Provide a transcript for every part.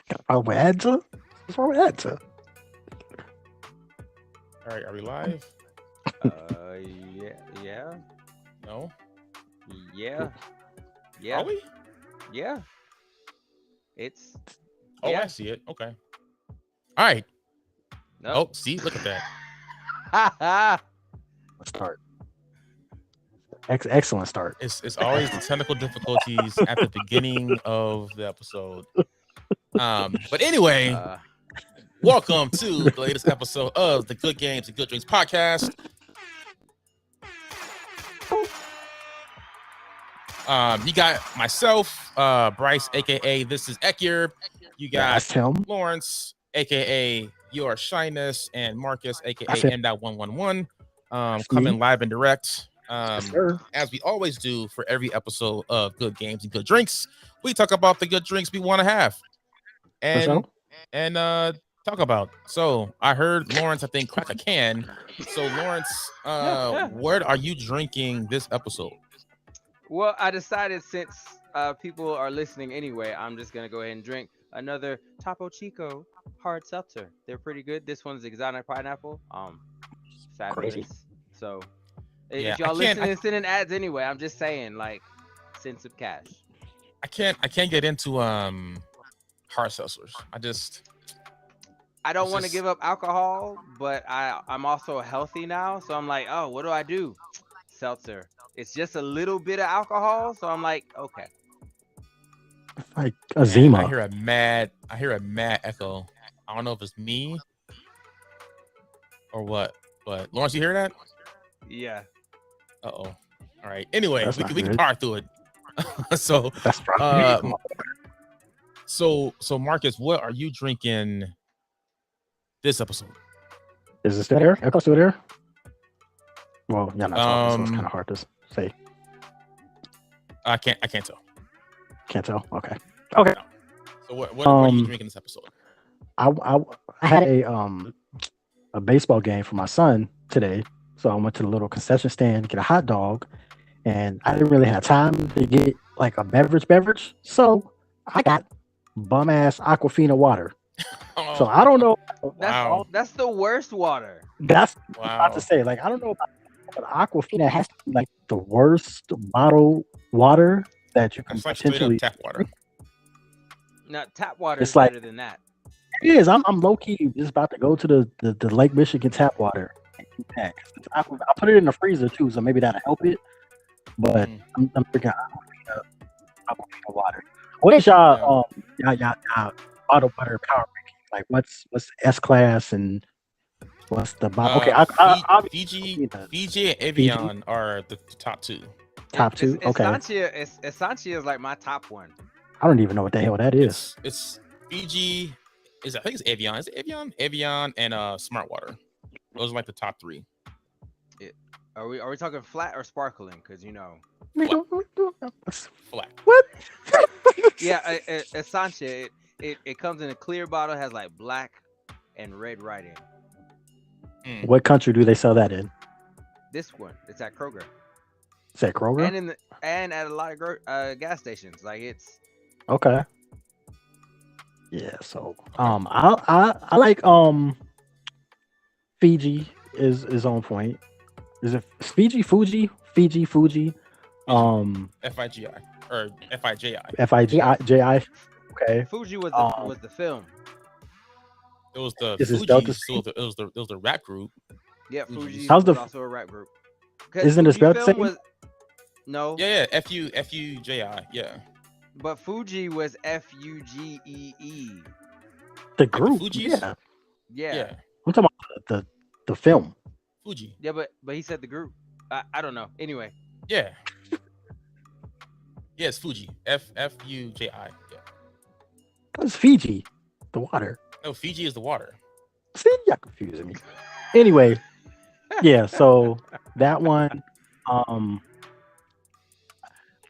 What's wrong with Edsa? All right, are we live? Yeah, yeah, No. yeah, Are yeah, we? yeah. It's Oh, I yeah. see it. Okay. All right. No. Oh, see, look at that. Let's start. Excellent start. It's always the technical difficulties at the beginning of the episode. But anyway, uh, welcome to the latest episode of the Good Games and Good Drinks podcast. You got myself, Bryce, aka This is Ekyr. You got That's him. Lawrence, aka Your Shyness, and Marcus, aka That's it. M.111. That's Coming me. live and direct. Yes, sir. As we always do for every episode of Good Games and Good Drinks, we talk about the good drinks we want to have and talk about. So I heard Lawrence, I think, crack a can. So Lawrence, what are you drinking this episode? well, I decided since people are listening anyway, I'm just gonna go ahead and drink another Topo Chico hard seltzer. They're pretty good. This one's exotic pineapple. Fabulous. Crazy. So Yeah, if y'all I can't- listening and sending ads anyway, I'm just saying, like, send some cash. I can't get into hard seltzers. I don't It's want to just- give up alcohol, but I'm also healthy now, so I'm like, oh, what do? Seltzer. It's just a little bit of alcohol, so I'm like, okay. It's like a I Zima. hear a mad echo. I don't know if it's me or what, but Lawrence, you hear that? Yeah. Uh-oh. All right. Anyway, That's we not can good. power through it. So That's probably so Marcus, what are you drinking this episode? Is it still there? Echo still there? Well, yeah, not talking, so it's kind of hard to say. I can't tell. Can't tell. Okay. Okay. So what are you Um, drinking this episode? I had a baseball game for my son today, so I went to the little concession stand to get a hot dog, and I didn't really have time to get like a beverage, so I got bum ass Aquafina water. So I don't know. Wow. That's the worst water. That's what I'm about Wow. to say. Like I don't know about but Aquafina has to be like the worst bottled water that you can It's like straight potentially. up tap water. Now tap water It's is like- better than that. It is. I'm low key just about to go to the Lake Michigan tap water. I put it in the freezer too, so maybe that'll help it. But Mm. I'm drinking Aquafina water. What is y'all bottled water power ranking? Like what's the S class and what's the bottle? Okay, Fiji and Fiji. Evian are the top two. Top two. Okay, Estancia is like my top one. I don't even know what the hell that is. It's Fiji. I think it's Evian. Is it Evian? Evian and Smart Water. Those are like the top three. Are we talking flat or sparkling? Because Flat. What? yeah, Estancia. It comes in a clear bottle, has like black and red writing. What country do they sell that in? This one, it's at Kroger, Is that Kroger? and at a lot of gas stations. Like it's Okay. Yeah, so I like Fiji is on point. Is it Fiji? Fuji? FIGI or FIJI. FIGI. Okay. Fuji was the film. It was the Is it Fuji. spelled the So it was the rap group. Yeah, Mhm. Fuji How's was the- also a rap group. Isn't it spelled the Fujifilm same? No, Yeah, FUJI. Yeah. but Fuji was FUGEE. The group. Fugees? Yeah. Yeah, Yeah. I'm talking about the film. Fuji. yeah, but he said the group. I don't know. Anyway, Yeah. Yes, Fuji. FUJI. Yeah. That's Fiji. The water. No, Fiji is the water. See, y'all confusing me. Anyway, yeah, so that one,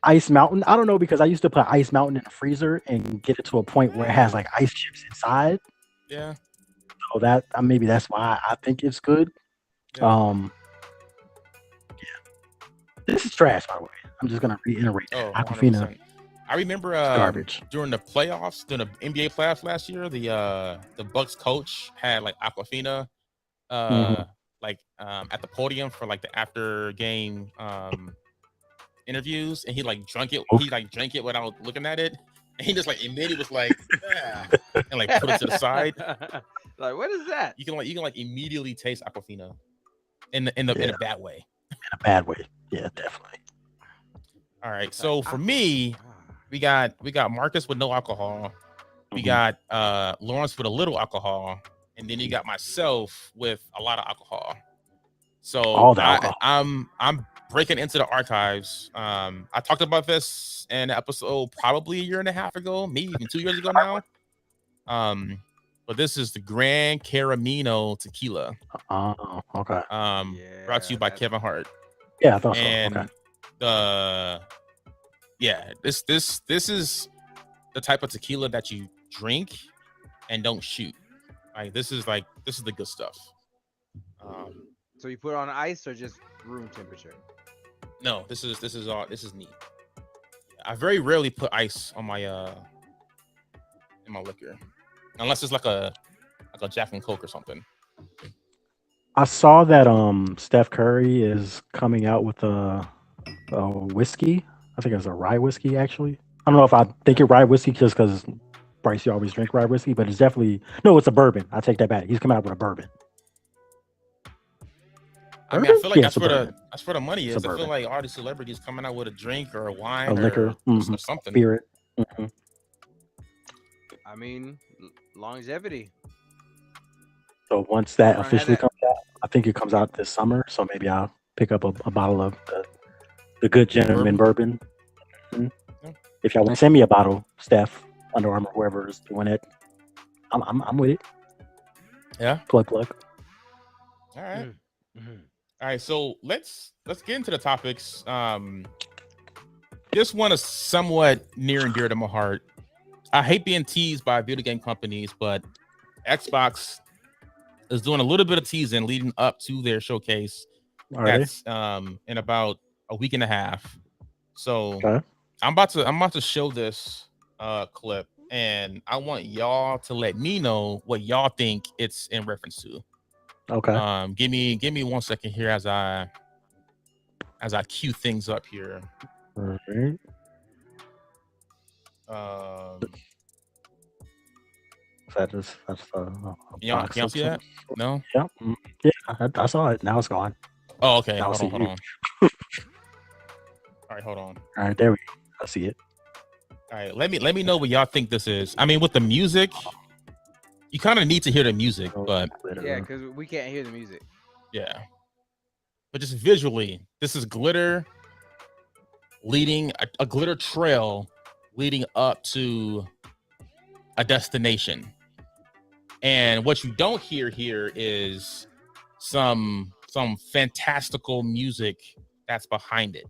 Ice Mountain. I don't know because I used to put Ice Mountain in the freezer and get it to a point where it has like ice chips inside. Yeah. So that maybe that's why I think it's good. Yeah. Yeah. This is trash, by the way. I'm just gonna reiterate that. Oh, Aquafina. 100%. I remember garbage. during the playoffs, during the NBA playoffs last year, the Bucks coach had like Aquafina at the podium for like the after game interviews, and he like drank it. He like drank it without looking at it, and he just like immediately was like, yeah, and like put it to the side. Like, what is that? You can like immediately taste Aquafina in a bad way. In a bad way, yeah, definitely. All right, so for me, we got Marcus with no alcohol. We got Lawrence with a little alcohol, and then you got myself with a lot of alcohol. So all the alcohol. I'm breaking into the archives. I talked about this in an episode probably a year and a half ago, maybe even 2 years ago now. But this is the Gran Caramino tequila. Oh, okay. Brought to you by Kevin Hart. Yeah, I thought and so. Okay. This is the type of tequila that you drink and don't shoot. Like this is the good stuff. So you put it on ice or just room temperature? No, this is neat. I very rarely put ice on my in my liquor, unless it's like a Jack and Coke or something. I saw that Steph Curry is coming out with a whiskey. I think it's a rye whiskey, actually. I don't know if I think it rye whiskey just because Bryce, you always drink rye whiskey, but it's definitely it's a bourbon. I take that back. He's coming out with a bourbon. I mean, I feel like that's where the money is. I feel like all these celebrities coming out with a drink or a wine, a liquor, or something. Spirit. I mean, longevity. So once that officially comes out, I think it comes out this summer. So maybe I'll pick up a bottle of the Good Gentleman bourbon. If y'all want to send me a bottle, Steph, Under Armour, whoever is doing it, I'm with it. Yeah. Plug. All right. All right. So let's get into the topics. This one is somewhat near and dear to my heart. I hate being teased by video game companies, but Xbox is doing a little bit of teasing leading up to their showcase. That's in about a week and a half. So I'm about to show this clip, and I want y'all to let me know what y'all think it's in reference to. Okay. Give me 1 second here as I cue things up here. All right. That's y'all see that? No. Yeah. Yeah. I saw it. Now it's gone. Oh, okay. Hold on. All right, hold on. All right, there we go. I see it. All right, let me know what y'all think this is. I mean, with the music, you kind of need to hear the music, but yeah, because we can't hear the music. Yeah, but just visually, this is glitter leading a glitter trail leading up to a destination. And what you don't hear here is some fantastical music that's behind it.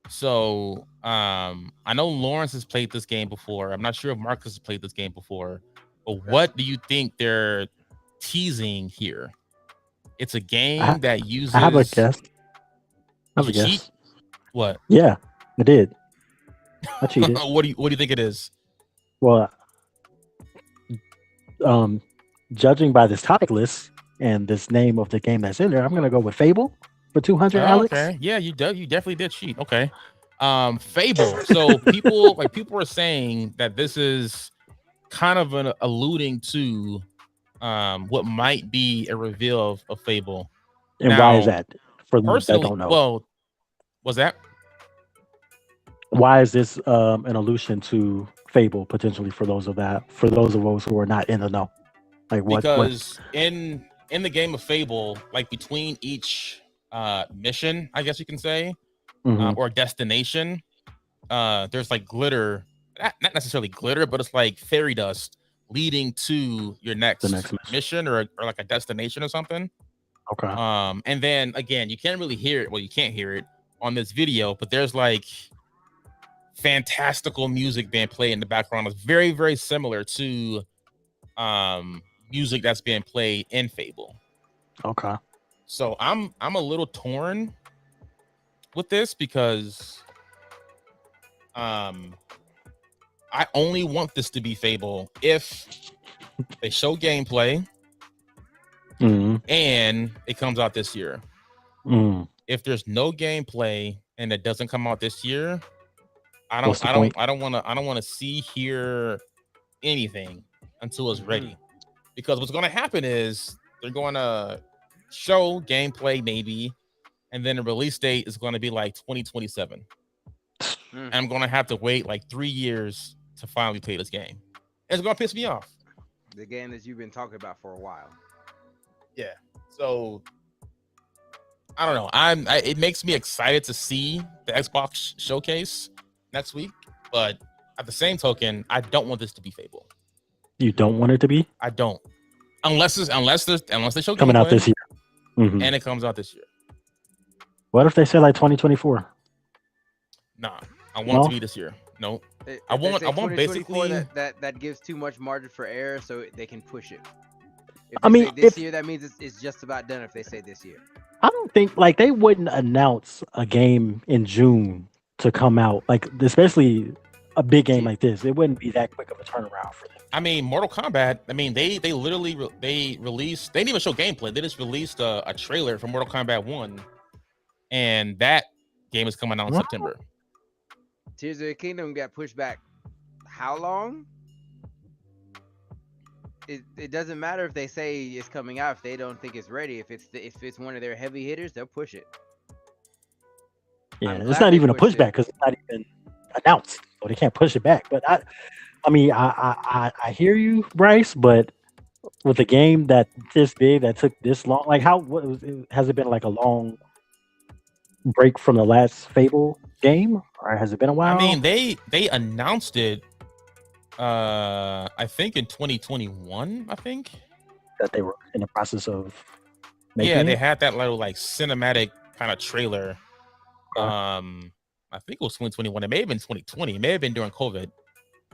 So I know Lawrence has played this game before. I'm not sure if Marcus has played this game before, but what do you think they're teasing here? It's a game that uses. I have a guess. Cheat? What? Yeah, I did. I cheated. What do you think it is? Well, judging by this topic list and this name of the game that's in there, I'm gonna go with Fable for 200. Alex. Okay, yeah, you definitely did cheat. Okay, Fable. So people are saying that this is kind of an alluding to what might be a reveal of Fable. And now, why is that? For those that don't know. Well, was that? Why is this an allusion to Fable potentially for those of us who are not in the know? Like what? Because in the game of Fable, like between each mission, I guess you can say, or destination, there's like glitter, not necessarily glitter, but it's like fairy dust leading to your next mission or like a destination or something. Okay. And then again, you can't really hear it. Well, you can't hear it on this video, but there's like fantastical music being played in the background. It's very, very similar to music that's being played in Fable. Okay. So I'm a little torn with this because I only want this to be Fable if they show gameplay and it comes out this year. If there's no gameplay and it doesn't come out this year, I don't want to see, hear anything until it's ready. Because what's going to happen is they're going to show gameplay maybe, and then the release date is going to be like 2027. And I'm going to have to wait like 3 years to finally play this game. It's going to piss me off. The game that you've been talking about for a while. Yeah. So I don't know. It makes me excited to see the Xbox showcase next week, but at the same token, I don't want this to be Fable. You don't want it to be? I don't. Unless they show coming out this year. And it comes out this year. What if they say like 2024? Nah, I want it to be this year. No, I want basically that gives too much margin for error, so they can push it. If this year, that means it's just about done. If they say this year, I don't think like they wouldn't announce a game in June to come out, like especially a big game like this. It wouldn't be that quick of a turnaround for them. I mean, Mortal Kombat. I mean, they literally released. They didn't even show gameplay. They just released a trailer for Mortal Kombat 1, and that game is coming out in September. Tears of the Kingdom got pushed back. How long? It doesn't matter if they say it's coming out if they don't think it's ready. If it's one of their heavy hitters, they'll push it. Yeah, it's not even a pushback because it's not even announced, so they can't push it back. But I mean, I hear you, Bryce, but with a game that this big, that took this long, like has it been like a long break from the last Fable game, or has it been a while? I mean, they announced it, I think in 2021. I think that they were in the process of making. Yeah, they had that little like cinematic kind of trailer. I think it was 2021. It may have been 2020. It may have been during COVID.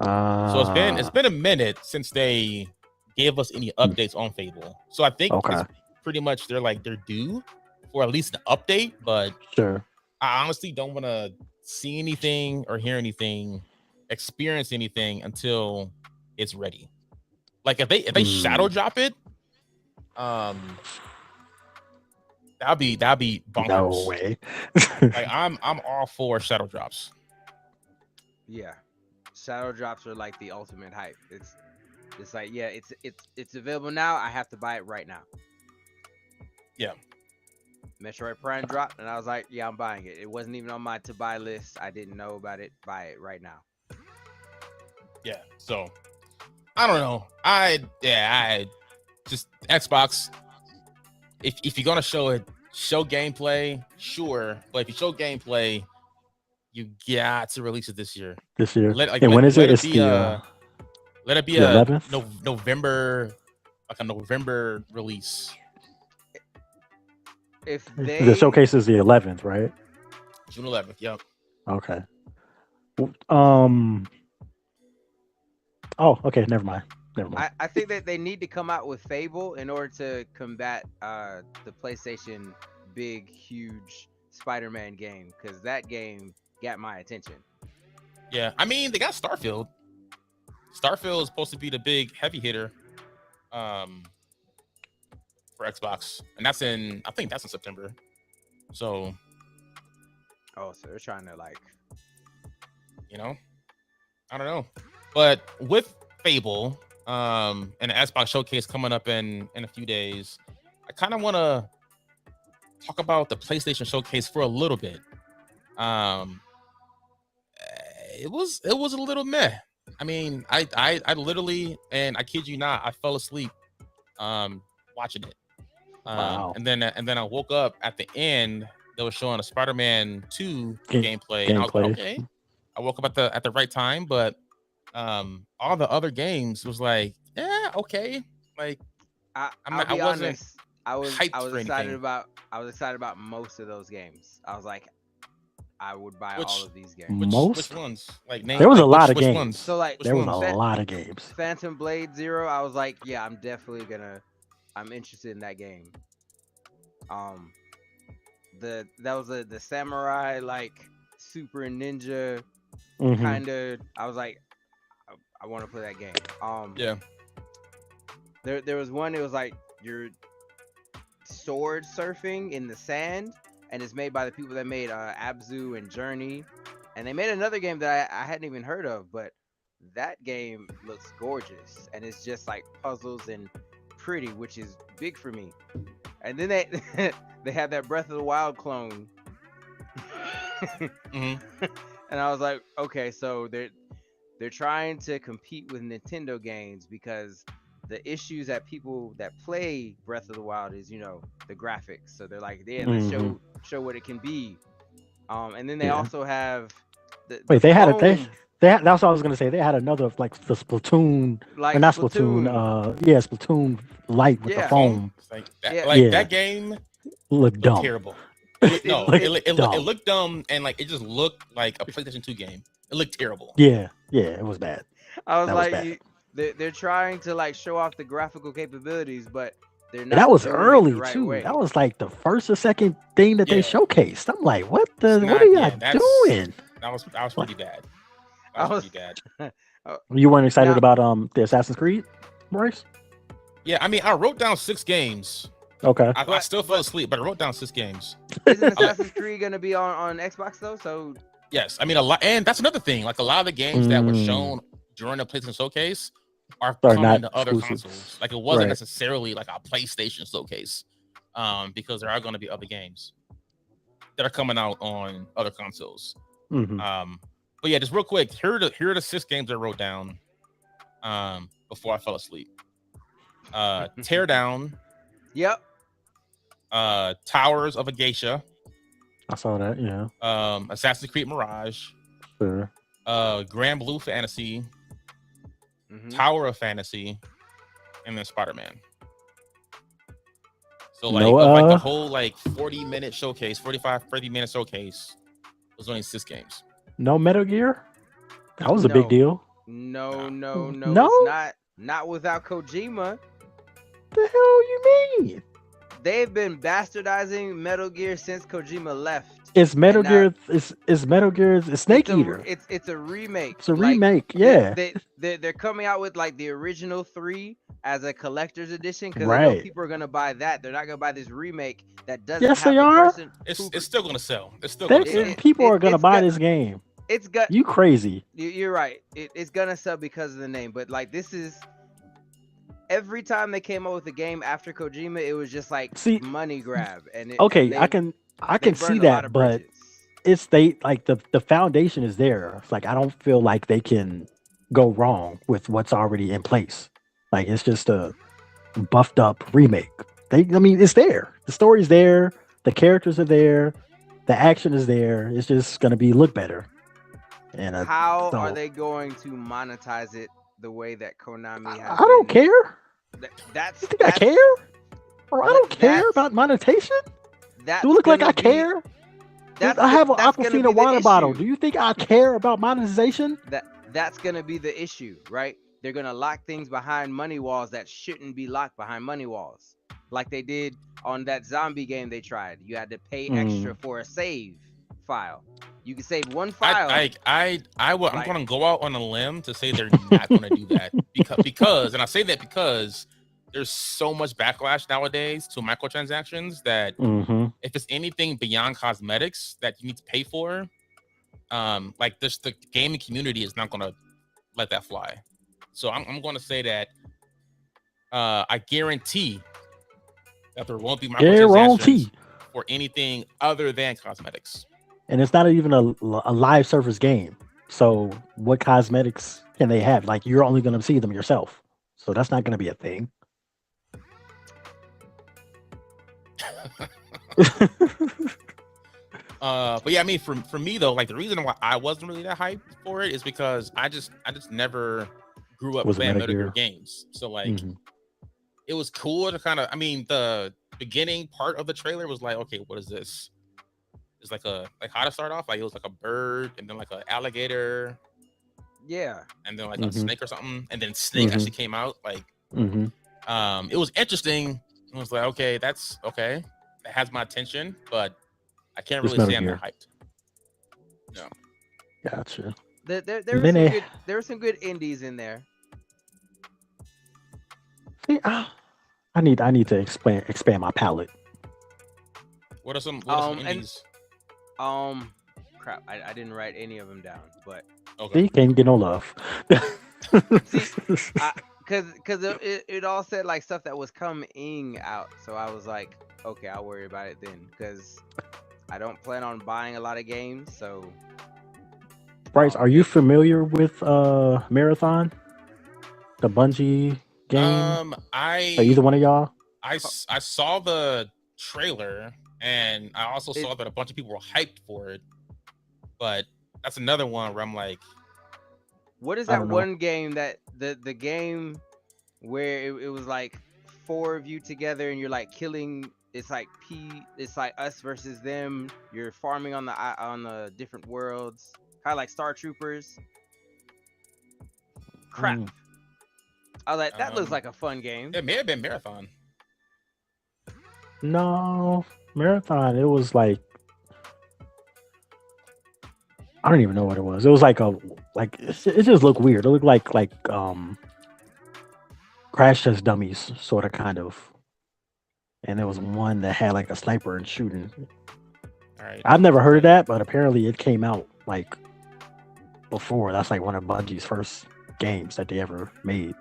So it's been a minute since they gave us any updates on Fable. So I think it's pretty much they're due for at least an update. But sure, I honestly don't want to see anything or hear anything, experience anything until it's ready. Like if they shadow drop it, that'd be bonkers. No way. Like I'm all for shadow drops. Yeah. Shadow drops are like the ultimate hype. It's like, yeah, it's available now. I have to buy it right now. Yeah. Metroid Prime dropped, and I was like, yeah, I'm buying it. It wasn't even on my to buy list. I didn't know about it. Buy it right now. Yeah. So I don't know. I just Xbox. If you're gonna show gameplay, sure. But if you show gameplay, you got to release it this year. When is it? Let it be a November, like a November release. If the showcase is the 11th, right? June 11th. Yep. Okay. Oh, okay. Never mind. I think that they need to come out with Fable in order to combat the PlayStation big, huge Spider-Man game, because that game got my attention. Yeah, I mean, they got Starfield. Starfield is supposed to be the big heavy hitter for Xbox, and I think that's in September. So so they're trying to I don't know. But with Fable and the Xbox showcase coming up in a few days, I kind of want to talk about the PlayStation showcase for a little bit. It was a little meh. I mean, I literally, and I kid you not, I fell asleep watching it. Wow. And then I woke up at the end. They were showing a Spider-Man 2 gameplay. And I was like, okay. I woke up at the right time, but all the other games was like, yeah, okay. Like I was excited about most of those games. I was like, I would buy all of these games. Which ones? Like there was a lot of games. Ones? So there was a lot of games. Phantom Blade Zero. I was like, yeah, I'm interested in that game. That was the samurai like super ninja kind of, I was like, I want to play that game. Yeah. There was one. It was like you're sword surfing in the sand, and it's made by the people that made Abzu and Journey, and they made another game that I hadn't even heard of, but that game looks gorgeous, and it's just like puzzles and pretty, which is big for me. And then they they had that Breath of the Wild clone, and I was like, okay, so they're trying to compete with Nintendo games because the issues that people that play Breath of the Wild is, the graphics. So they're like, yeah, let's show what it can be. And then they also have Wait, they had that's what I was gonna say. They had another like the Splatoon, like not Splatoon. Splatoon Light with the foam. That game looked dumb. Terrible. It looked dumb, and like it just looked like a PlayStation 2 game. It looked terrible. Yeah, it was bad. I was like, they're trying to like show off the graphical capabilities, but they're not. That was early right too. way. That was like the first or second thing that they showcased. I'm like, what are y'all doing? That was pretty bad. That was pretty bad. You weren't excited about the Assassin's Creed, Bryce? Yeah, I mean, I wrote down 6 games. Okay. I still fell asleep, but I wrote down 6 games. Isn't Assassin's Creed gonna be on Xbox though? So yes, I mean a lot, and that's another thing. Like a lot of the games that were shown during the PlayStation Showcase are coming to other consoles. Like it wasn't necessarily like a PlayStation Showcase, because there are going to be other games that are coming out on other consoles. But yeah, just real quick, here are the 6 games I wrote down before I fell asleep. Teardown. Yep. Towers of a Geisha. I saw that. Yeah. Assassin's Creed Mirage. Sure. Grand Blue Fantasy. Tower of Fantasy, and then Spider-Man. So like, like the whole like 40-minute showcase, 30-minute showcase was only 6 games. No Metal Gear? That was a big deal. No. It's not without Kojima. The hell you mean? They've been bastardizing Metal Gear since Kojima left. It's Metal Gear. It's Metal Gear. It's Snake Eater. It's a remake. It's a remake. Yeah. They're coming out with like the original 3 as a collector's edition because I know people are gonna buy that. They're not gonna buy this remake that doesn't. Yes, have they are. It's still gonna sell. It's still gonna sell. People are gonna buy this game. It's got you crazy. You're right. It's gonna sell because of the name, but like this is. Every time they came out with a game after Kojima, it was just like money grab. And I can see that, but it's like the foundation is there. It's like I don't feel like they can go wrong with what's already in place. Like it's just a buffed up remake. It's there. The story's there. The characters are there. The action is there. It's just gonna look better. And how are they going to monetize it the way that Konami has? I don't care. That's you think I care? Or I don't care about monetization. Do it look like I care? I have an Aquafina water bottle. Do you think I care about monetization? That's gonna be the issue, right? They're gonna lock things behind money walls that shouldn't be locked behind money walls, like they did on that zombie game they tried. You had to pay extra for a save file. You can save one file. I'm going to go out on a limb to say they're not going to do that because, and I say that because there's so much backlash nowadays to microtransactions that if it's anything beyond cosmetics that you need to pay for, like this, the gaming community is not going to let that fly. So I'm going to say that I guarantee that there won't be microtransactions for anything other than cosmetics. And it's not even a live service game. So what cosmetics can they have? Like you're only going to see them yourself. So that's not going to be a thing. But yeah, I mean, for me though, like the reason why I wasn't really that hyped for it is because I just never grew up playing Metal Gear games. So like, it was cool to kind of. I mean, the beginning part of the trailer was like, okay, what is this? It's like how to start off. Like it was like a bird, and then like an alligator. Yeah. And then like a snake or something, and then snake actually came out. Like, it was interesting. It was like, okay, that's okay. That has my attention, but I can't really say I'm that hyped. No. Gotcha. There were some good. There were some good indies in there. See, I need to expand my palette. What are some And indies? crap. I didn't write any of them down, but See, you can't get no love. see, because it all said like stuff that was coming out, so I was like, okay, I'll worry about it then, because I don't plan on buying a lot of games. So, Bryce, are you familiar with Marathon, the Bungie game? Are either one of y'all? I saw the trailer, and I also saw that a bunch of people were hyped for it, but that's another one where I'm like, what is that one game that the game where it was like 4 of you together and you're like killing? It's like it's like us versus them. You're farming on the different worlds, kind of like Star Troopers. Crap. I was like, that looks like a fun game. It may have been Marathon. No, Marathon. It was like, I don't even know what it was. It was like it just looked weird. It looked like Crash Test Dummies, sort of, kind of. And there was one that had like a sniper and shooting. All right. I've never heard of that, but apparently it came out like before. That's like one of Bungie's first games that they ever made.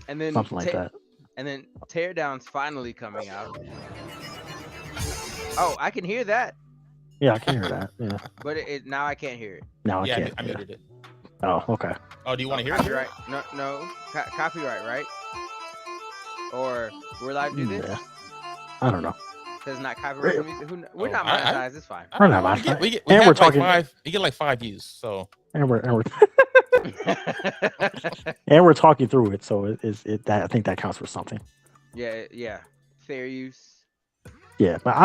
And then something like that. And then Teardown's finally coming out. Oh, I can hear that. Yeah, I can hear that. Yeah. But now I can't hear it. Now I can't. I muted it. Oh, okay. Oh, do you want to hear copyright? It? No. Copyright, right? Or we're allowed to do this? Yeah. I don't know. Because not copyright music. We're not monetized. It's fine. We're not monetized. We get talking. You get like 5 views. So. And we're and we're talking through it, so I think that counts for something. Yeah. Fair use. Yeah, but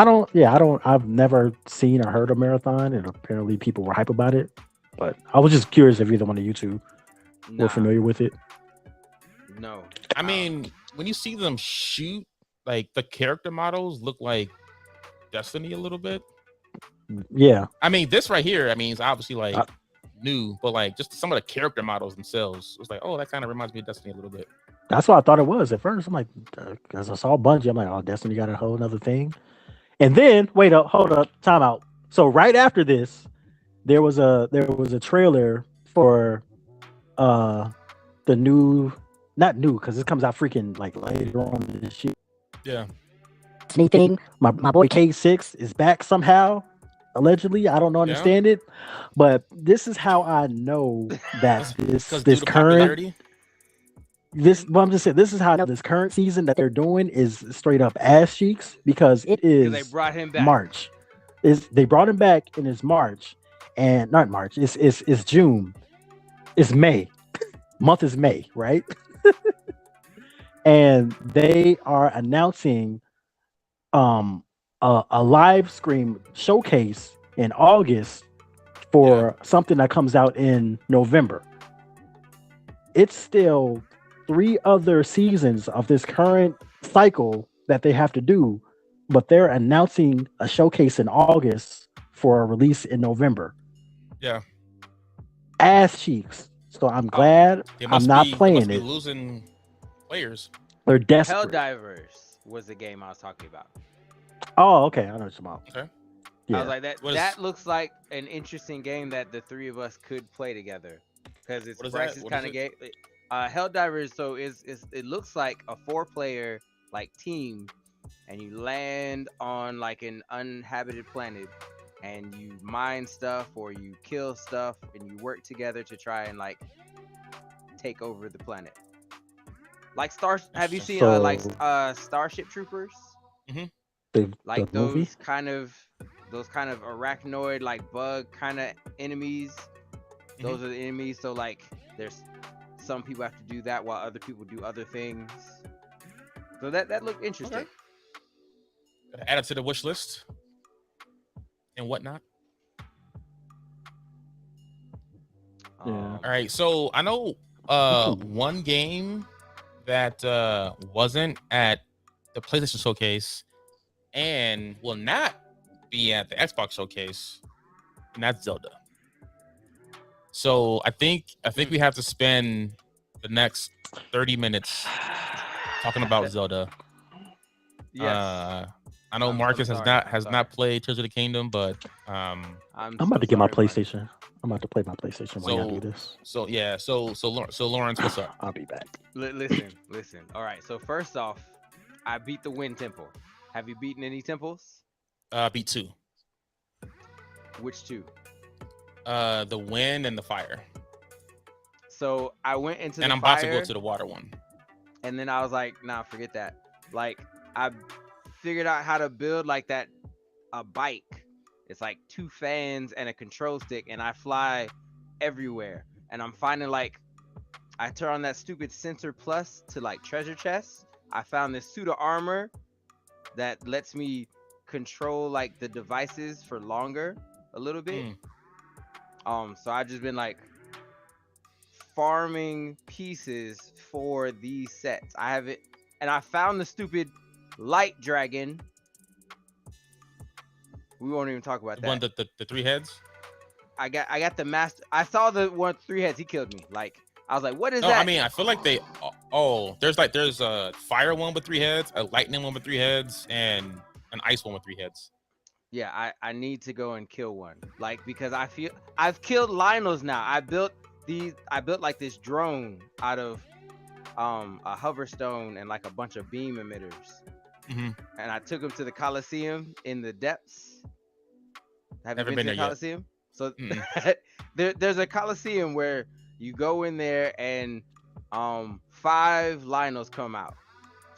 I've never seen or heard of Marathon, and apparently people were hype about it. But I was just curious if either one of you two were familiar with it. No. I mean, when you see them shoot, like the character models look like Destiny a little bit. Yeah. I mean, this right here, it's obviously like new, but like just some of the character models themselves, it was like, oh, that kind of reminds me of Destiny a little bit. That's what I thought it was at first. I'm like, because I saw Bungie, I'm like, oh, Destiny got a whole nother thing. And then hold up, time out. So right after this, there was a trailer for the new, not new, because it comes out freaking like later on this year. Yeah. Destiny thing. My boy K6 is back somehow. Allegedly, I don't understand it, but this is how I know that this current well, I'm just saying, this is how this current season that they're doing is straight up ass cheeks, because it is they brought him back. March. They brought him back and it's March, and not March. It's June. It's May. Month is May, right? And they are announcing a live stream showcase in August for something that comes out in November. It's still 3 other seasons of this current cycle that they have to do, but they're announcing a showcase in August for a release in November. Yeah. Ass cheeks. So I'm glad I'm not playing it. Losing players. They're desperate. Helldivers was the game I was talking about. Oh, okay. I know what you're about. Okay. Yeah. I was like, that looks like an interesting game that the 3 of us could play together, because it's Bryce's kind of game. Helldivers, so it looks like a 4-player like team, and you land on like an uninhabited planet, and you mine stuff or you kill stuff, and you work together to try and like take over the planet. Like have you seen Starship Troopers? Mm-hmm. Like those kind of arachnoid like bug kind of enemies. Mm-hmm. Those are the enemies. So like there's some people have to do that while other people do other things. So that looked interesting. Okay. Gotta add it to the wish list and whatnot. Yeah. All right. So I know one game that wasn't at the PlayStation Showcase and will not be at the Xbox Showcase, and that's Zelda. So I think we have to spend the next 30 minutes talking about Zelda. Yes. I know Marcus has not played Tears of the Kingdom, but I'm about to get my PlayStation. I'm about to play my PlayStation while y'all do this. So Lawrence, what's up? I'll be back. Listen. All right. So first off, I beat the Wind Temple. Have you beaten any temples? Beat 2. Which 2? The Wind and the Fire. So I went into and the I'm fire, about to go to the water one. And then I was like, nah, forget that. Like I figured out how to build like a bike. It's like 2 fans and a control stick, and I fly everywhere. And I'm finding like I turn on that stupid sensor plus to like treasure chests. I found this suit of armor that lets me control like the devices for longer a little bit. So I just been like farming pieces for these sets. I have it, and I found the stupid light dragon. We won't even talk about that. One the 3 heads. I got the master. I saw the one 3 heads. He killed me. Like I was like, what is that? No, I mean I feel like they. Oh, there's a fire one with 3 heads, a lightning one with 3 heads, and an ice one with 3 heads. Yeah, I need to go and kill one. Like because I feel I've killed Lionels now. I built like this drone out of a hoverstone and like a bunch of beam emitters. Mm-hmm. And I took them to the Coliseum in the depths. Have Never you been to the Coliseum? So there's a Coliseum where you go in there and 5 Lionels come out.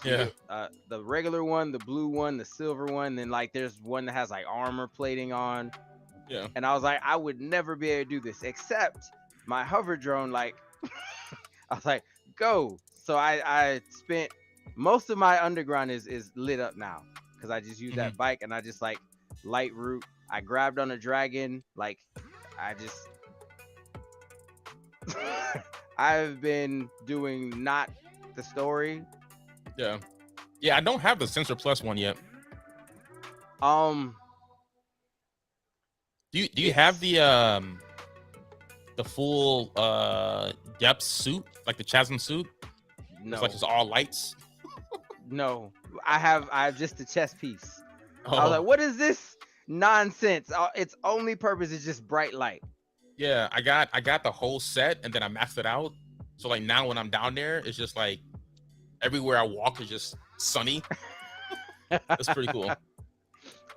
So yeah. The regular one, the blue one, the silver one, then like there's one that has like armor plating on. Yeah. And I was like, I would never be able to do this except my hover drone. Like, I was like, go. So I spent most of my underground is lit up now because I just use that bike and I just like light route. I grabbed on a dragon. Like, I just I've been doing not the story. Yeah. I don't have the Sensor Plus one yet. Do you have the full depth suit, like the Chasm suit? No. It's like it's all lights. No, I have just the chest piece. Oh. I was like, what is this nonsense? Its only purpose is just bright light. Yeah, I got the whole set and then I maxed it out. So like now when I'm down there, it's just like everywhere I walk is just sunny. That's pretty cool.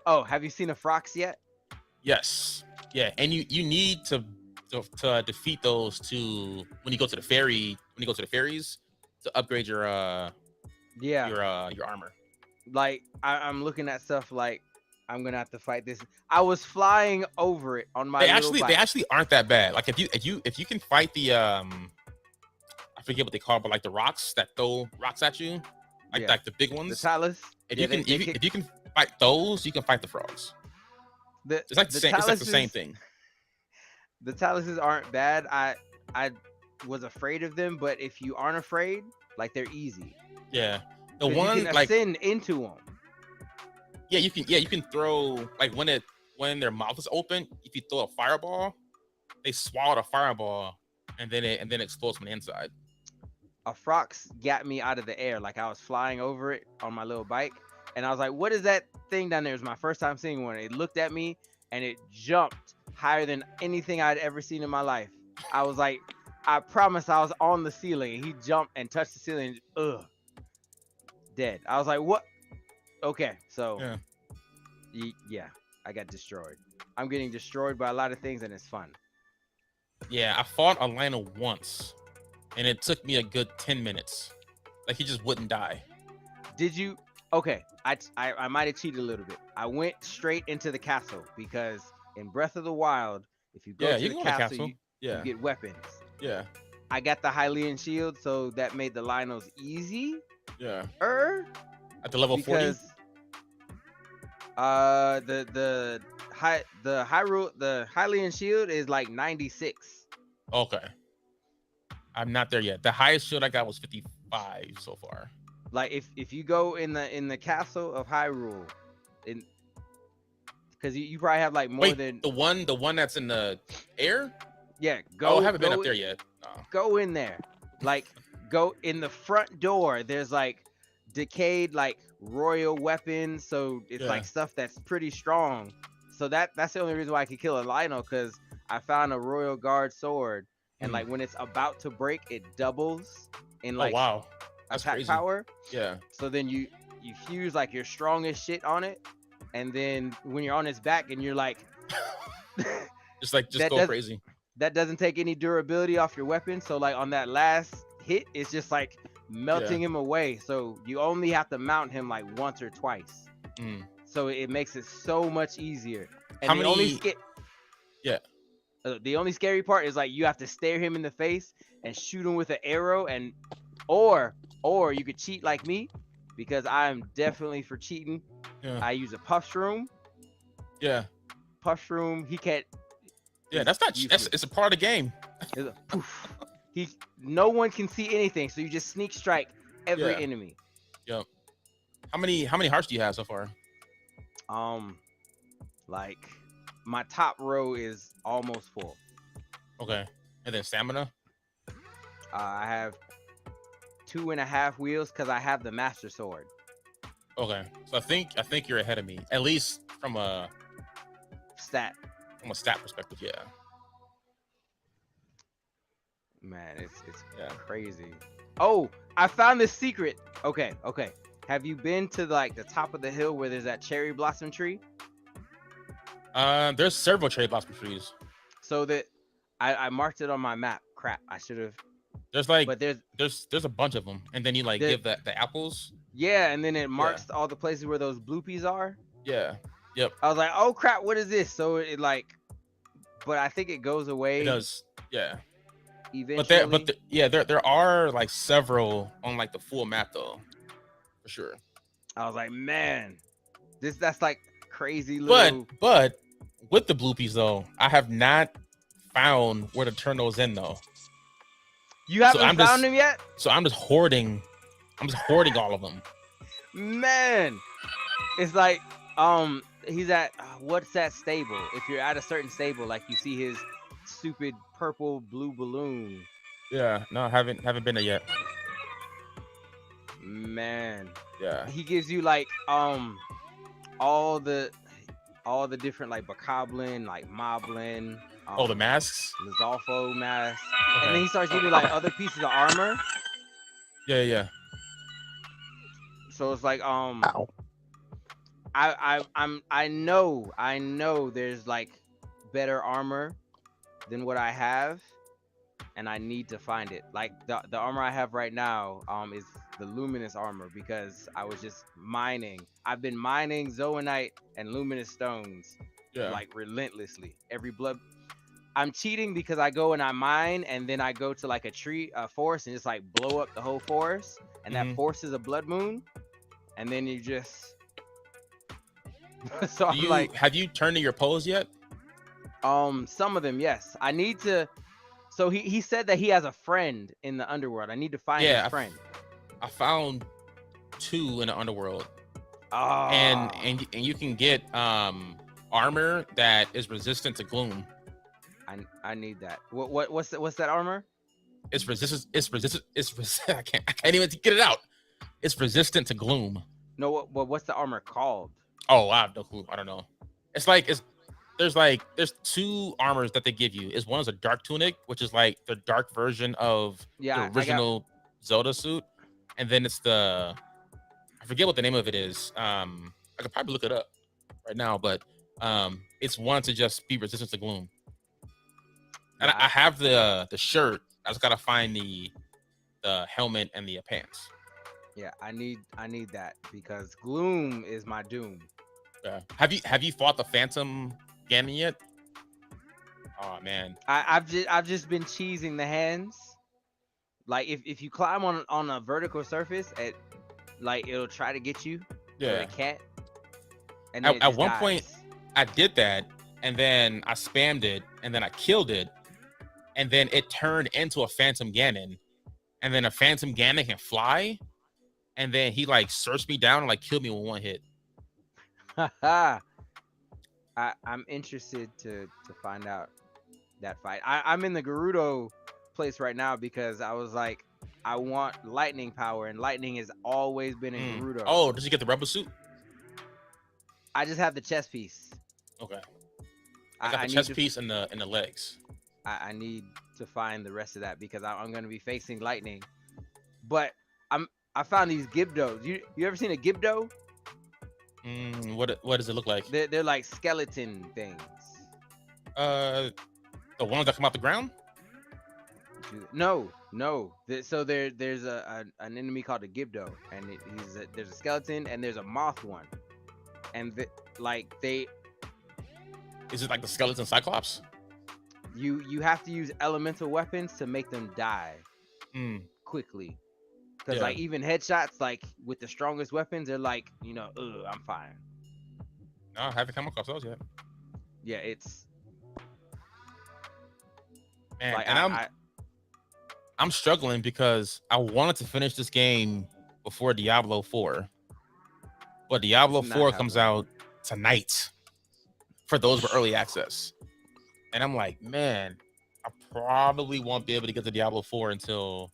Oh, have you seen a Frox yet? Yes. Yeah, and you need to defeat those when you go to the ferries to upgrade your armor. Like I'm looking at stuff like I'm gonna have to fight this. I was flying over it on my They little bike. actually aren't that bad. Like if you can fight the I forget what they call it, but like the rocks that throw rocks at you, like the big ones. The Talus. If you can fight those, you can fight the frogs. It's like the same. It's like the same thing. The Taluses aren't bad. I was afraid of them, but if you aren't afraid, like they're easy. Yeah, the one you can like ascend into them. Yeah, you can throw like when their mouth is open. If you throw a fireball, they swallow the fireball and then it explodes from the inside. A Frox got me out of the air. Like I was flying over it on my little bike, and I was like, "What is that thing down there?" It was my first time seeing one. It looked at me and it jumped higher than anything I'd ever seen in my life. I was like, I promise I was on the ceiling. He jumped and touched the ceiling. Dead. I was like, what? Okay, so yeah, I got destroyed. I'm getting destroyed by a lot of things, and it's fun. Yeah, I fought a Lionel once, and it took me a good 10 minutes. Like, he just wouldn't die. Did you? Okay, I might have cheated a little bit. I went straight into the castle because in Breath of the Wild, if you go to the castle, you get weapons. Yeah. I got the Hylian shield, so that made the Lionels easy. Yeah. At the level 40. The Hylian shield is like 96. Okay. I'm not there yet. The highest shield I got was 55 so far. Like if you go in the castle of Hyrule, because you probably have like more than the one that's in the air. Yeah, Oh, I haven't been up there yet. No. Go in there. Like, go in the front door. There's like decayed like royal weapons, so it's like stuff that's pretty strong. So that's the only reason why I could kill a Lionel, because I found a royal guard sword, and like when it's about to break, it doubles in like That's attack crazy. power. Yeah. So then you fuse like your strongest shit on it, and then when you're on its back and you're like just go crazy. That doesn't take any durability off your weapon. So like on that last hit, it's just like melting him away. So you only have to mount him like once or twice. So it makes it so much easier. And the only scary part is like you have to stare him in the face and shoot him with an arrow, and or you could cheat like me, because I'm definitely for cheating. I use a puff shroom. Puff shroom, he can't. That's not. It's a part of the game. No one can see anything, so you just sneak strike every enemy. Yep. How many hearts do you have so far? Like my top row is almost full. Okay. And then stamina? I have 2.5 wheels because I have the master sword. Okay. So I think you're ahead of me, at least from a stat perspective. Yeah. Man, it's crazy. Oh, I found this secret. Okay. Have you been to like the top of the hill where there's that cherry blossom tree? There's several cherry blossom trees. So that I marked it on my map. Crap, I should have. There's like, but there's a bunch of them, and then you like give the apples. Yeah, and then it marks all the places where those bloopies are. Yeah. Yep. I was like, oh crap, what is this? So it like, but I think it goes away. It does. Yeah. Eventually. There are like several on like the full map though, for sure. I was like, man, that's like crazy little. But with the bloopies though, I have not found where to turn those in though. You haven't found them yet? So I'm just hoarding all of them. Man, it's like he's at what's that stable? If you're at a certain stable, like you see his stupid purple blue balloon. Yeah, no, I haven't been there yet. Man. Yeah. He gives you like all the different like bokoblin, like moblin. The masks? Lizalfo mask. Okay. And then he starts giving you like other pieces of armor. Yeah. So it's like I know there's like better armor than what I have, and I need to find it. Like the armor I have right now is the luminous armor, because I was just mining. I've been mining zoanite and luminous stones like relentlessly. Every blood I'm cheating because I go and I mine, and then I go to like a forest, and just like blow up the whole forest, and that forest is a blood moon, and then you just so have you turned to your pose yet? Some of them, yes. I need to. So he said that he has a friend in the underworld. I need to find his friend. I found 2 in the underworld. Oh. And you can get armor that is resistant to gloom. I need that. What's that armor? It's resistant. I can't even get it out. It's resistant to gloom. No, what's the armor called? Oh, I have no clue. I don't know. There's 2 armors that they give you. One is a dark tunic, which is like the dark version of the original Zelda suit, and then it's I forget what the name of it is. I could probably look it up right now, but it's one to just be resistant to gloom. And I have the shirt. I just gotta find the helmet and the pants. Yeah, I need that, because gloom is my doom. Yeah. Have you fought the Phantom Ganon yet? Oh man. I've just been cheesing the hands. Like if you climb on a vertical surface, it'll try to get you. Yeah. It can't. And at one point I did that, and then I spammed it, and then I killed it, and then it turned into a Phantom Ganon, and then a Phantom Ganon can fly, and then he like searched me down and like killed me with one hit. I'm interested to find out that fight. I'm in the Gerudo place right now because I was like, I want lightning power, and lightning has always been in Gerudo. Oh, did you get the rebel suit? I just have the chest piece. Okay. I got the chest piece and the legs. I need to find the rest of that because I'm going to be facing lightning. But I found these Gibdos. You ever seen a Gibdo? What does it look like? They're like skeleton things. The ones that come out the ground? No. So there's an enemy called a Gibdo, and there's a skeleton and there's a moth one, and Is it like the skeleton Cyclops? You have to use elemental weapons to make them die quickly. Because like even headshots, like with the strongest weapons, they're like, I'm fine. No, I haven't come across those yet. Yeah, it's man, like, and I'm struggling because I wanted to finish this game before Diablo 4, but Diablo 4 comes out tonight for those with early access, and I'm like, man, I probably won't be able to get to Diablo 4 until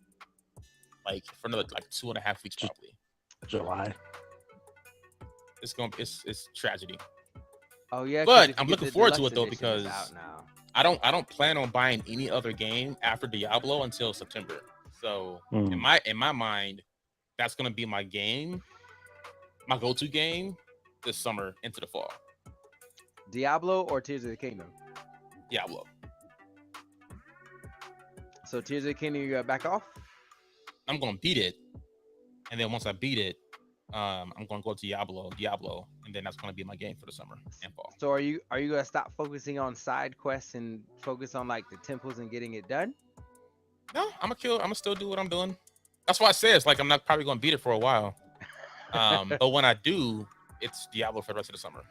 like for another like 2.5 weeks probably. July. It's tragedy. Oh yeah, but I'm looking forward to it though because I don't plan on buying any other game after Diablo until September. So in my mind, that's gonna be my game, my go-to game this summer into the fall. Diablo or Tears of the Kingdom? Diablo. So Tears of the Kingdom, you got back off? I'm gonna beat it, and then once I beat it, I'm gonna go to Diablo, and then that's gonna be my game for the summer and fall. So are you gonna stop focusing on side quests and focus on like the temples and getting it done? No, I'm gonna still do what I'm doing. That's why I say it's like I'm not probably gonna beat it for a while. But when I do, it's Diablo for the rest of the summer.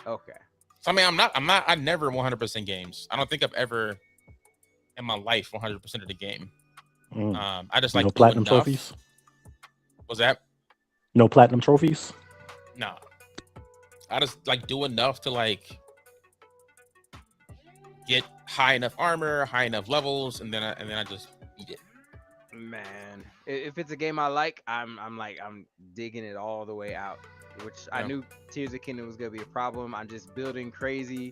Okay. So I mean, I never 100% games. I don't think I've ever in my life 100% of the game. I just like no platinum trophies. What's that? No platinum trophies. No, I just like do enough to like get high enough armor, high enough levels, and then I just beat it. Man, if it's a game I like, I'm digging it all the way out. Which I knew Tears of the Kingdom was gonna be a problem. I'm just building crazy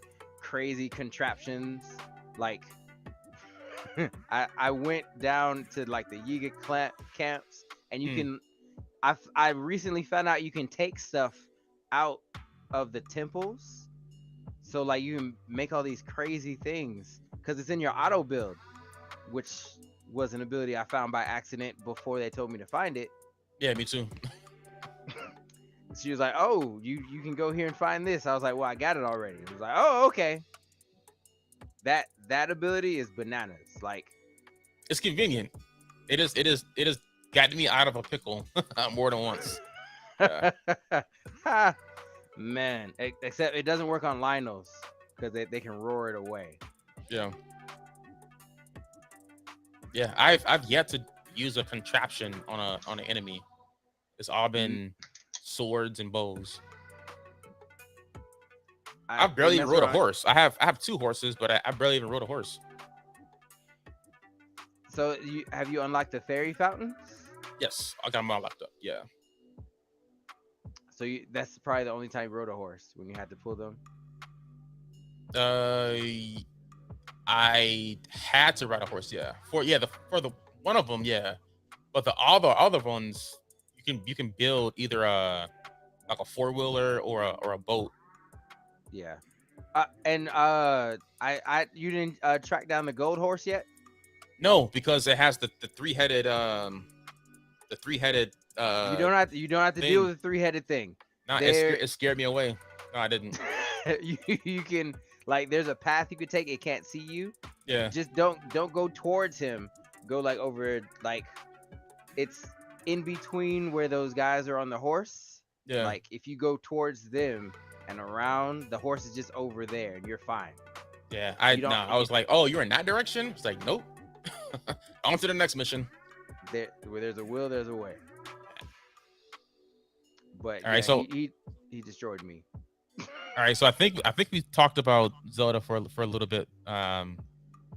contraptions. Like I went down to like the Yiga camps, and you can. I recently found out you can take stuff out of the temples, so like you can make all these crazy things because it's in your auto build, which was an ability I found by accident before they told me to find it. Yeah, me too. She was like, "Oh, you can go here and find this." I was like, "Well, I got it already." It was like, "Oh, okay." That ability is bananas. Like, it's convenient. It is gotten me out of a pickle more than once. Man, except it doesn't work on Lionels because they can roar it away. Yeah. I've yet to use a contraption on an enemy. It's all been swords and bows. I barely even rode a horse. I have 2 horses, but I barely even rode a horse. So have you unlocked the fairy fountains? Yes, I got them all locked up. Yeah. So that's probably the only time you rode a horse, when you had to pull them. I had to ride a horse. Yeah. For the one of them. Yeah. But all the other ones, you can build either a 4-wheeler or a boat. Yeah. You didn't track down the gold horse yet? No, because it has the 3-headed you don't have to deal with the 3-headed thing. No, it scared me away. No, I didn't. you can, like, there's a path you could take. It can't see you. Yeah. Just don't go towards him. Go like over, like, it's in between where those guys are on the horse. Yeah. Like if you go towards them and around, the horse is just over there and you're fine. Yeah. I was like, oh, you're in that direction? It's like, nope. On to the next mission. Where there's a will, there's a way. But all right, so he destroyed me. All right, so I think we talked about Zelda for a little bit.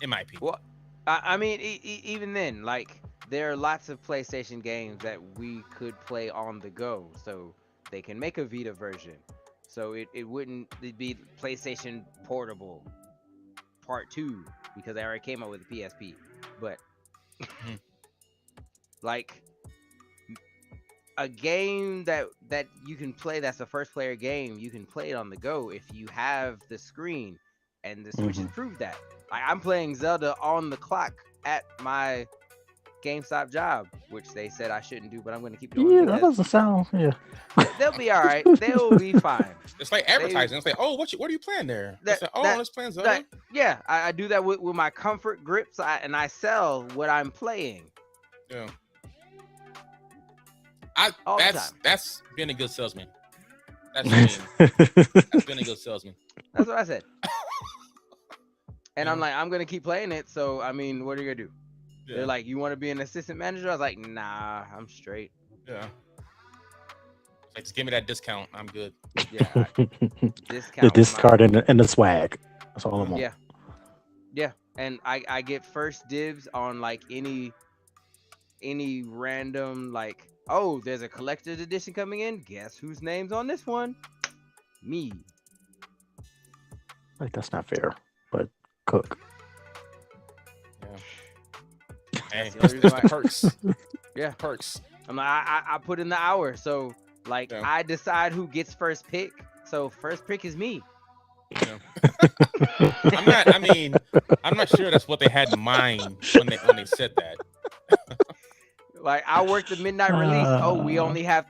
in my opinion. Well, I mean, even then, like there are lots of PlayStation games that we could play on the go, so they can make a Vita version. So it wouldn't it'd be PlayStation Portable Part 2 because they already came out with the PSP. But like a game that you can play that's a first player game, you can play it on the go if you have the screen, and the Switch has proved that. Like, I'm playing Zelda on the clock at my GameStop job, which they said I shouldn't do, but I'm going to keep doing. Yeah, that doesn't sound. Yeah, they'll be all right. They'll be fine. It's like advertising. It's like, oh, what are you playing there? It's like, oh, let's play Zelda. Yeah, I do that with my comfort grips, and I sell what I'm playing. Yeah. That's being a good salesman. That's being a good salesman. That's what I said. And I'm like, I'm gonna keep playing it. So I mean, what are you gonna do? Yeah. They're like, you want to be an assistant manager? I was like, nah, I'm straight. Yeah. Like, just give me that discount. I'm good. Yeah. Discount. The discard and the swag. That's all I want. Yeah. Yeah, and I get first dibs on like any random like. Oh, there's a collector's edition coming in. Guess whose name's on this one? Me. Like, that's not fair, but cook. Yeah. Hey, it's the perks. Yeah, perks. I'm like, I put in the hour, so like I decide who gets first pick. So first pick is me. Yeah. I'm not sure that's what they had in mind when they said that. Like, I worked the midnight release. Oh, we only have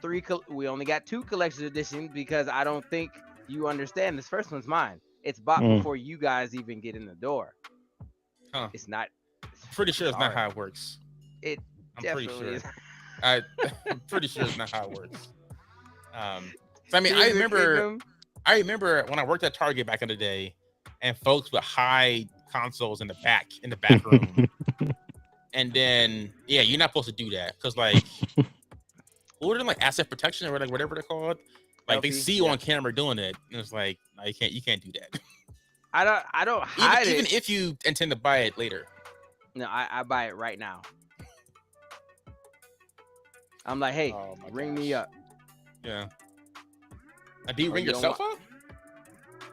we only got 2 collector's editions because I don't think you understand. This first one's mine. It's bought before you guys even get in the door. Huh. It's not. Pretty sure it's not how it works. I'm pretty sure. Is. I'm pretty sure it's not how it works. So, I mean, I remember when I worked at Target back in the day, and folks would hide consoles in the back room. And then, yeah, you're not supposed to do that because, like, what are they, like, asset protection or like whatever they're called? Like, they see you on camera doing it, and it's like, no, you can't do that. I don't hide even if you intend to buy it later. No, I buy it right now. I'm like, hey, ring me up. Yeah. Do you ring yourself up?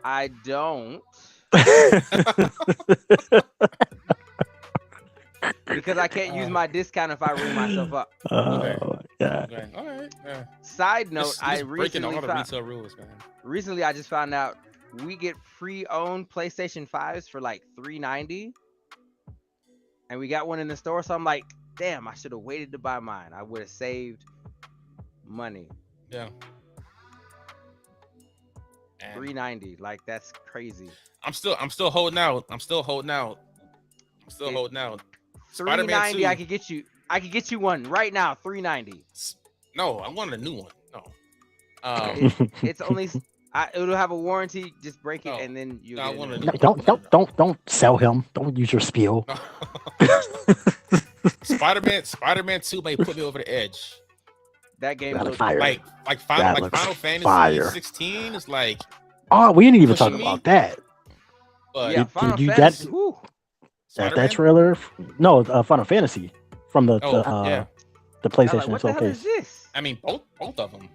I don't. Because I can't use my discount if I ring myself up. Okay. Yeah. Okay. All right. Yeah. Side note, I breaking all the retail rules, man. Recently, I just found out we get pre-owned PlayStation 5s for like $390, and we got one in the store. So I'm like, damn, I should have waited to buy mine. I would have saved money. Yeah. $390, like that's crazy. I'm still holding out. I'm still holding out. $390, I could get you one right now. $390. No, I wanted a new one. No. It's only it'll have a warranty. Just break it and then you. Don't sell him. Don't use your spiel. Spider-Man 2 may put me over the edge. That game looks like Final Fantasy 16 is like. Oh, we didn't even talk about that. But yeah, Final Fantasy. That trailer? No, Final Fantasy from the PlayStation what the hell is this? I mean, both of them.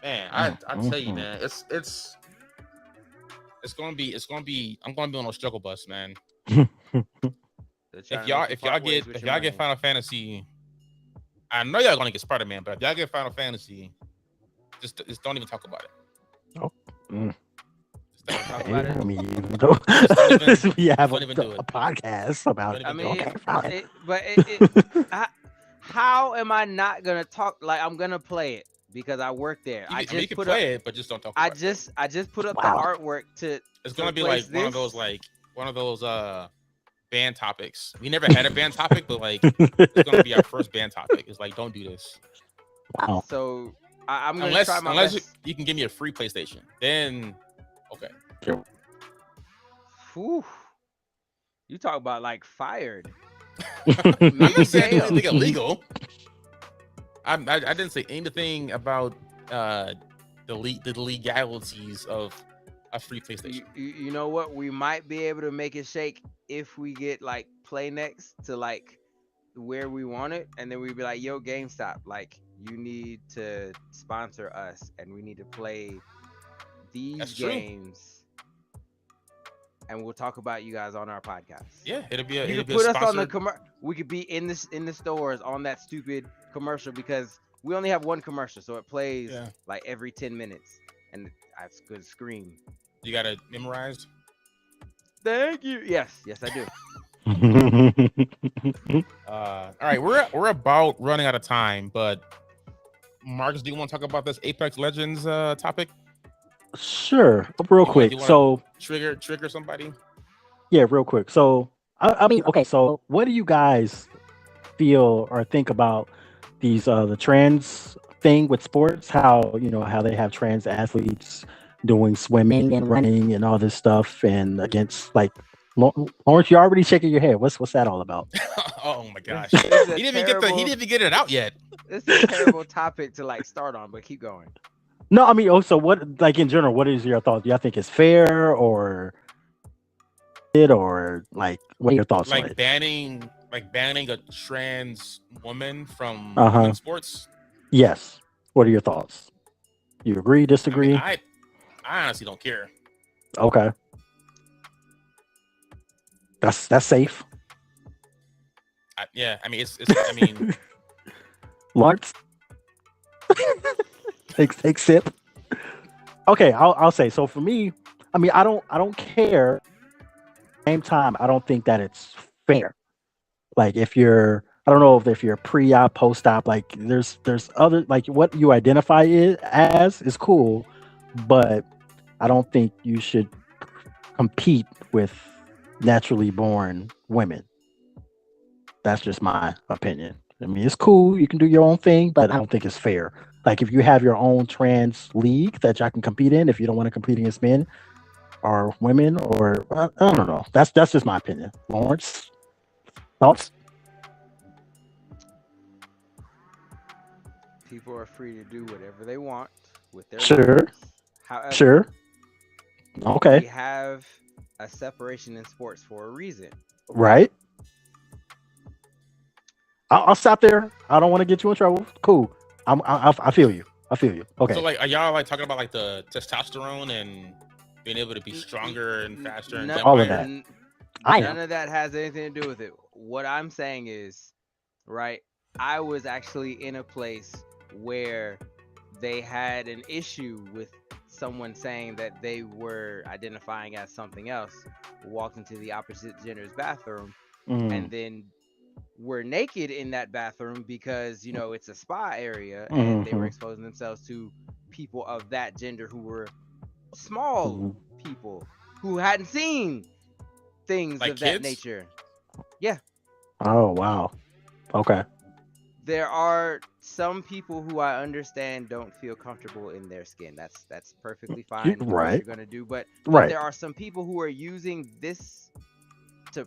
Man, I tell you, man, it's gonna be. I'm gonna be on a struggle bus, man. If y'all get Final Fantasy, I know y'all gonna get Spider-Man, but if y'all get Final Fantasy, just don't even talk about it. Oh. Talk about it. I mean, we have a podcast about it. I mean, how am I not gonna talk? Like, I'm gonna play it because I work there. You can play it, but just don't talk about it. I just put up the artwork to. It's gonna be like one of those band topics. We never had a band topic, but like it's gonna be our first band topic. It's like, don't do this. Wow. So I'm gonna try my best. You can give me a free PlayStation, then okay. Whew. You talk about like fired. I'm not saying anything illegal. I didn't say anything about the legalities of a free PlayStation. You know what? We might be able to make it shake if we get like Play Next to like where we want it, and then we'd be like, "Yo, GameStop, like you need to sponsor us, and we need to play these That's true. games, and we'll talk about you guys on our podcast." Yeah, it'll be You a could put us on the sponsored- we could be in the stores on that stupid commercial because we only have one commercial, so it plays Yeah. like every 10 minutes, and that's good screen. You got it memorized. Thank you. Yes, I do. All right, we're about running out of time, but Marcus, do you want to talk about this Apex Legends topic? Sure, real quick. You wanna So trigger somebody. yeah, real quick. So I mean, okay. So what do you guys feel or think about these the trans thing with sports? How how they have trans athletes doing swimming and running and all this stuff, and against like Lawrence, you're already shaking your head. What's that all about? Oh my gosh, This is a he didn't even get it out yet. It's a terrible topic to like start on, but keep going. No, I mean, so what? Like in general, what is your thoughts? Do y'all think it's fair or like what are your thoughts on Like it? banning a trans woman from women's sports. Yes. What are your thoughts? You agree? Disagree? I honestly don't care. Okay. That's safe. Yeah, I mean it's I mean Lawrence, take sip. Okay, I'll say so. For me, I mean, I don't care. Same time, I don't think that it's fair. Like if you're, I don't know if you're pre-op, post-op. Like there's other like what you identify it as is cool, but I don't think you should compete with naturally born women. That's just my opinion. I mean, it's cool. You can do your own thing, but I don't think it's fair. Like if you have your own trans league that y'all can compete in, if you don't want to compete against men or women, or I don't know. That's just my opinion. Lawrence, thoughts? People are free to do whatever they want with their Sure. lives. However, Sure. we Okay. have a separation in sports for a reason. Right. I'll stop there. I don't want to get you in trouble. Cool. I feel you. Okay. So like, are y'all like talking about like the testosterone and being able to be stronger and faster and all of that. None of that has anything to do with it. What I'm saying is, right, I was actually in a place where they had an issue with someone saying that they were identifying as something else, walked into the opposite gender's bathroom, and then were naked in that bathroom because it's a spa area, and they were exposing themselves to people of that gender who were small people who hadn't seen things like of kids? that nature. Yeah. Oh wow. Okay. There are some people who I understand don't feel comfortable in their skin. That's perfectly fine. Right. What you're gonna do, but Right. there are some people who are using this to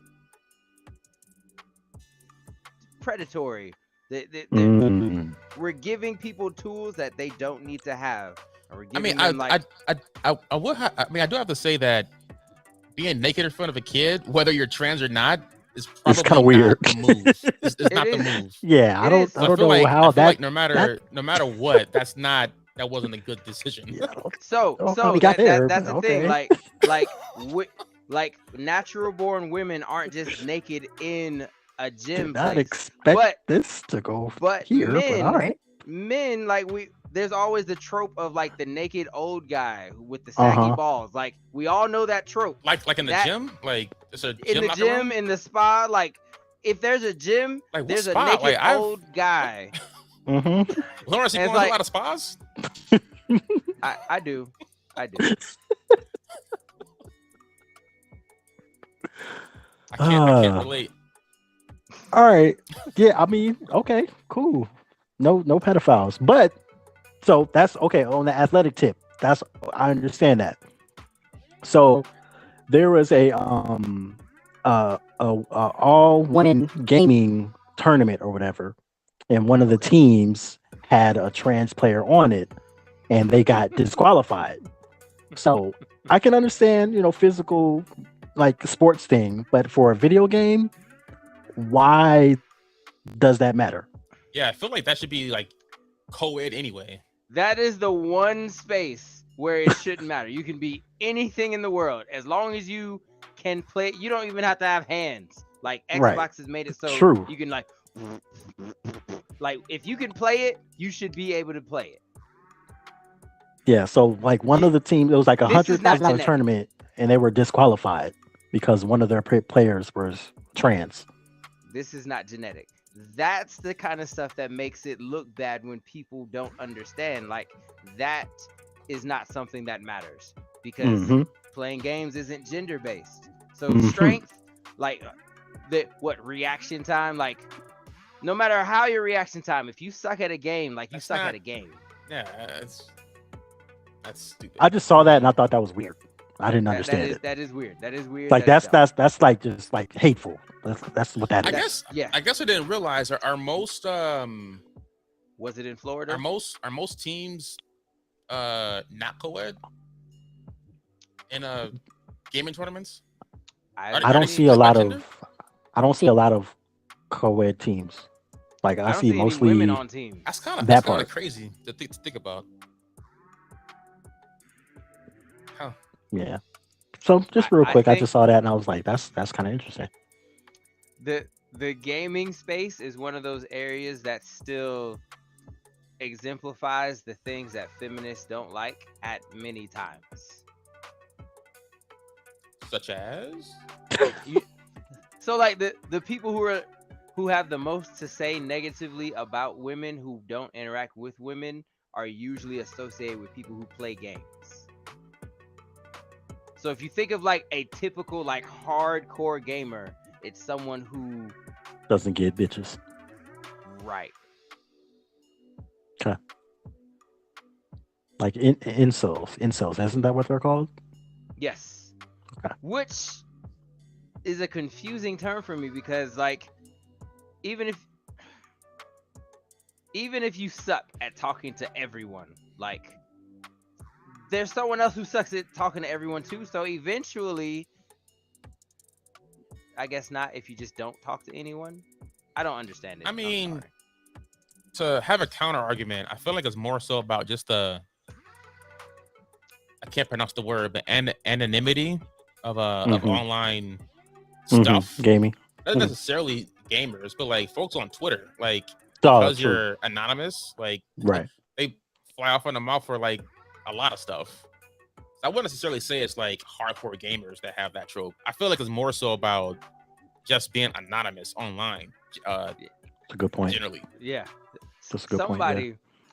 predatory. We're giving people tools that they don't need to have. Or we're I mean, giving them, I would I do have to say that being naked in front of a kid, whether you're trans or not, is probably kinda weird. not the move. It's not the move. Yeah, I don't So I feel know like, how I feel that. like no matter what, that wasn't a good decision. Yeah, I don't- So how we got there, that's the but thing. okay. Like natural born women aren't just naked in a gym Did not place. expect But this to go but here, men, but all right. men there's always the trope of like the naked old guy with the saggy balls. Like we all know that trope. Like in the gym, like it's a In gym the locker gym, room? in the spa, like if there's a gym, Like, what there's a spa? naked Like, I've- old guy. Mm-hmm. Lawrence, you And going it's to like- a lot of spas? I do. I can't relate. All right. Yeah, I mean, okay, cool. No pedophiles. But so that's okay on the athletic tip. That's I understand that. So there was a all women gaming tournament or whatever, and one of the teams had a trans player on it, and they got disqualified. So I can understand, physical like sports thing, but for a video game, why does that matter? Yeah, I feel like that should be like co-ed anyway. That is the one space where it shouldn't matter. You can be anything in the world as long as you can play. You don't even have to have hands. Like Right. Xbox has made it so True. you can like if you can play it, you should be able to play it. Yeah. So like one of the teams, it was like This is not $100,000 genetic. tournament, and they were disqualified because one of their players was trans. This is not genetic. That's the kind of stuff that makes it look bad when people don't understand. Like that is not something that matters because Mhm. playing games isn't gender based. So Mhm. strength, like reaction time, like no matter how your reaction time, if you suck at a game, like you That's suck not- at a game. Yeah, that's stupid. I just saw that and I thought that was weird. I didn't That understand is it. that is weird. That is weird. Like that is dumb. that's like just like hateful. That's what that I is. guess. Yeah. I guess I didn't realize are most Was it in Florida? are most teams not co-ed in gaming tournaments? I don't see a lot of co-ed teams. Like I don't see any mostly women on teams. That's That kind part. of crazy to think about. Huh. yeah. So just real I quick, I think- just saw that and I was like, that's kind of interesting. The gaming space is one of those areas that still exemplifies the things that feminists don't like at many times. Such as So like the people who have the most to say negatively about women who don't interact with women are usually associated with people who play games. So if you think of like a typical like hardcore gamer, it's someone who Doesn't get bitches. right. Like incels, isn't that what they're called? Yes. Okay. Which is a confusing term for me because like even if you suck at talking to everyone, like there's someone else who sucks at talking to everyone too. So eventually, I guess not if you just don't talk to anyone. I don't understand it. I I'm mean, sorry. to have a counter argument, I feel like it's more so about just the I can't pronounce the word, but anonymity of Mhm. online Mhm. stuff. Gaming. Not Mhm. necessarily gamers, but like folks on Twitter, like Oh, because true. you're anonymous, like Right. they fly off in the mouth for like a lot of stuff. I wouldn't necessarily say it's like hardcore gamers that have that trope. I feel like it's more so about just being anonymous online. That's a good point. Generally, Yeah. That's a good point, yeah.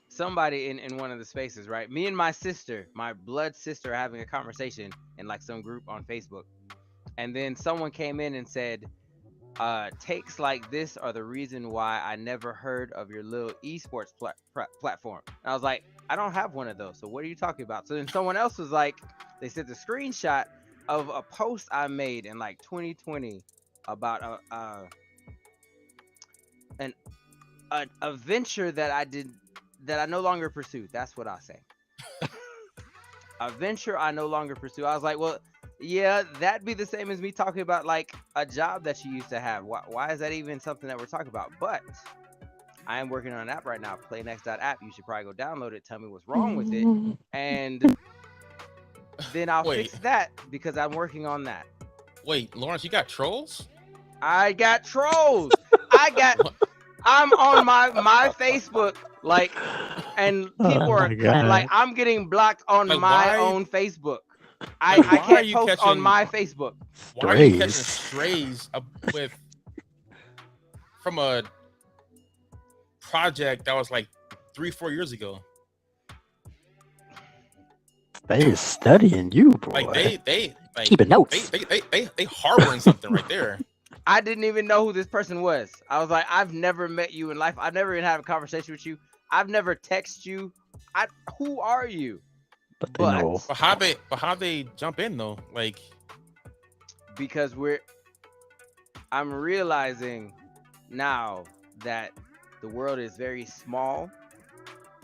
Somebody in one of the spaces, right? Me and my sister, my blood sister, are having a conversation in like some group on Facebook. And then someone came in and said, takes like this are the reason why I never heard of your little esports platform. And I was like, I don't have one of those. So what are you talking about? So then someone else was like, they sent the screenshot of a post I made in like 2020 about a venture that I did that I no longer pursue. That's what I say. A venture I no longer pursue. I was like, well, yeah, that'd be the same as me talking about like a job that you used to have. Why is that even something that we're talking about? But I am working on an app right now, playnext.app. You should probably go download it, tell me what's wrong with it, and then I'll Wait. fix that because I'm working on that. wait, Lawrence, you got trolls? I got trolls. I'm on my Facebook, like, and people Oh are my God. like, I'm getting blocked on Like, my why- own Facebook. Like, I why are can't you post on catching- my Facebook. Why are you catching Strays. strays from a project that was like 3-4 years ago? They is studying you, boy. Like they like Keeping notes. they harboring something right there. I didn't even know who this person was. I was like, I've never met you in life. I've never even had a conversation with you. I've never texted you. Who are you? But they know. But how they jump in though? Like Because I'm realizing now that the world is very small,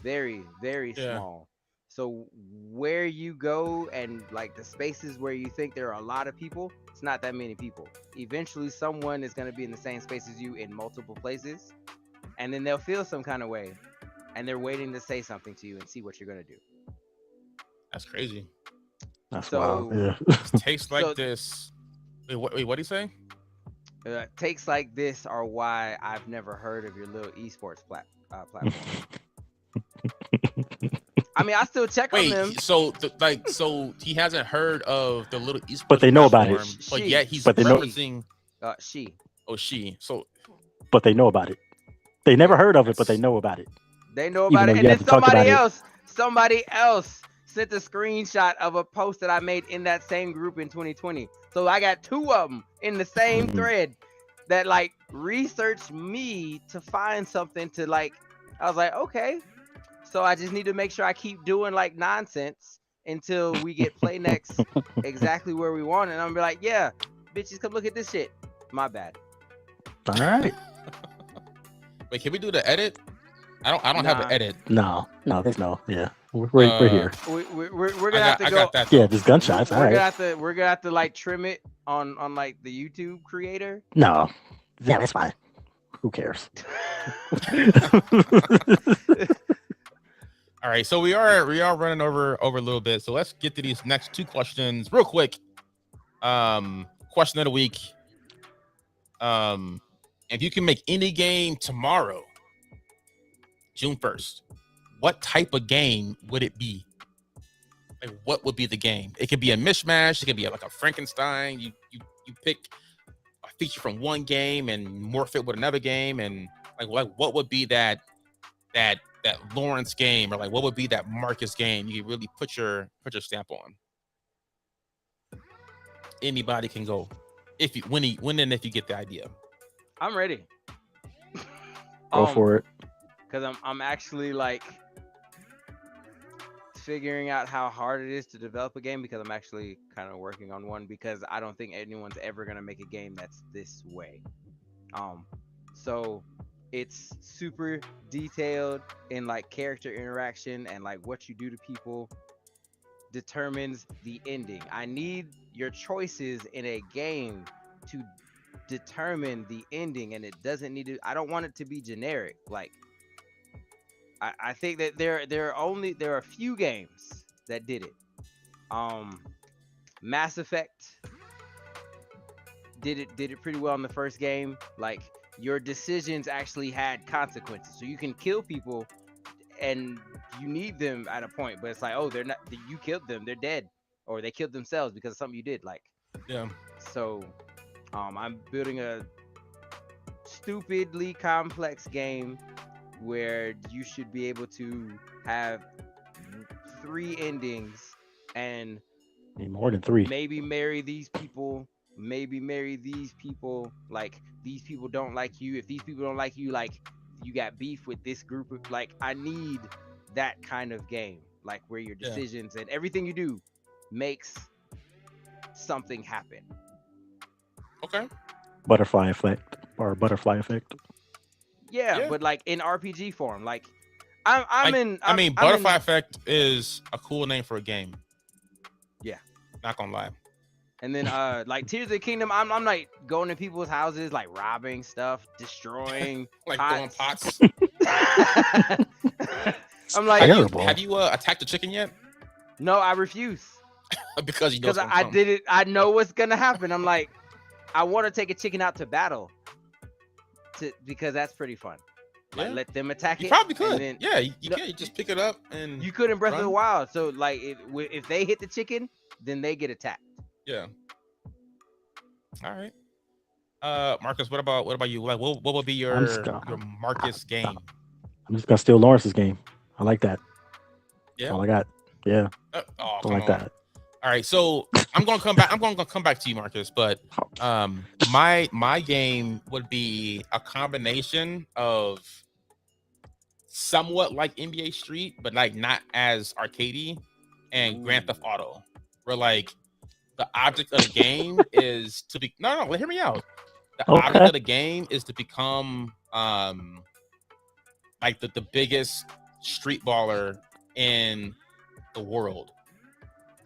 very, very Yeah. small. So where you go and like the spaces where you think there are a lot of people, it's not that many people. Eventually, someone is going to be in the same space as you in multiple places, and then they'll feel some kind of way, and they're waiting to say something to you and see what you're going to do. That's crazy. That's wild. Yeah. Tastes like this. Wait, what do you say? Takes like this are why I've never heard of your little esports platform. I mean, I still check on them. So he hasn't heard of the little esports, but they know about it. But yet he's but they referencing. She. Oh, she. So. But they know about it. They never heard of it, but they know about it. They know about it, and then somebody else sent a screenshot of a post that I made in that same group in 2020. So I got two of them in the same thread that like researched me to find something to like. I was like, okay. So I just need to make sure I keep doing like nonsense until we get Play Next exactly where we want it. And I'm gonna be like, yeah, bitches, come look at this shit. My bad. All right. Wait, can we do the edit? I don't have an edit. No, there's no. Yeah, we're here. We're gonna have to go. Yeah, just gunshots. We're gonna have to like trim it on like the YouTube creator. No, yeah, that's fine. Who cares? All right, so we are running over a little bit. So let's get to these next two questions real quick. Question of the week. If you can make any game tomorrow, June 1st, what type of game would it be? Like, what would be the game? It could be a mishmash. It could be like a Frankenstein. You pick a feature from one game and morph it with another game, and like what would be that Lawrence game, or like what would be that Marcus game you really put your stamp on? Anybody can go if you when and if you get the idea. I'm ready. Go for it. Because I'm actually like figuring out how hard it is to develop a game, because I'm actually kind of working on one, because I don't think anyone's ever gonna make a game that's this way. So it's super detailed in like character interaction, and like what you do to people determines the ending. I need your choices in a game to determine the ending, and it doesn't need to. I don't want it to be generic. Like I think that there are a few games that did it. Mass Effect did it pretty well in the first game. Like your decisions actually had consequences, so you can kill people and you need them at a point, but it's like, oh, they're not, you killed them, they're dead, or they killed themselves because of something you did. Like, yeah. So I'm building a stupidly complex game where you should be able to have 3 endings and more than 3. Maybe marry these people, maybe marry these people. Like, these people don't like you. If these people don't like you, like, you got beef with this group of, like, I need that kind of game, like where your decisions and everything you do makes something happen. Okay. Butterfly effect. Yeah, but like in RPG form. Like I'm Butterfly Effect is a cool name for a game. Yeah. Not gonna lie. And then like Tears of the Kingdom, I'm like going to people's houses, like robbing stuff, destroying like pots. throwing pots. I'm like, have you attacked the chicken yet? No, I refuse. because I did it. I know what's gonna happen. I'm like, I want to take a chicken out to battle, because that's pretty fun. Like, let them attack it. You probably could. Then, yeah, you can. You just pick it up and you could in Breath of the Wild. So like, if they hit the chicken, then they get attacked. Yeah. All right. Marcus, what about you? Like, what would be your Marcus game? I'm just gonna steal Lawrence's game. I like that. Yeah. That's all I got. Yeah. I like that. All right, so I'm gonna come back. I'm gonna come back to you, Marcus. But my game would be a combination of somewhat like NBA Street, but like not as arcadey, and Grand Theft Auto, where like the object of the game is to be hear me out. The object of the game is to become like the biggest street baller in the world.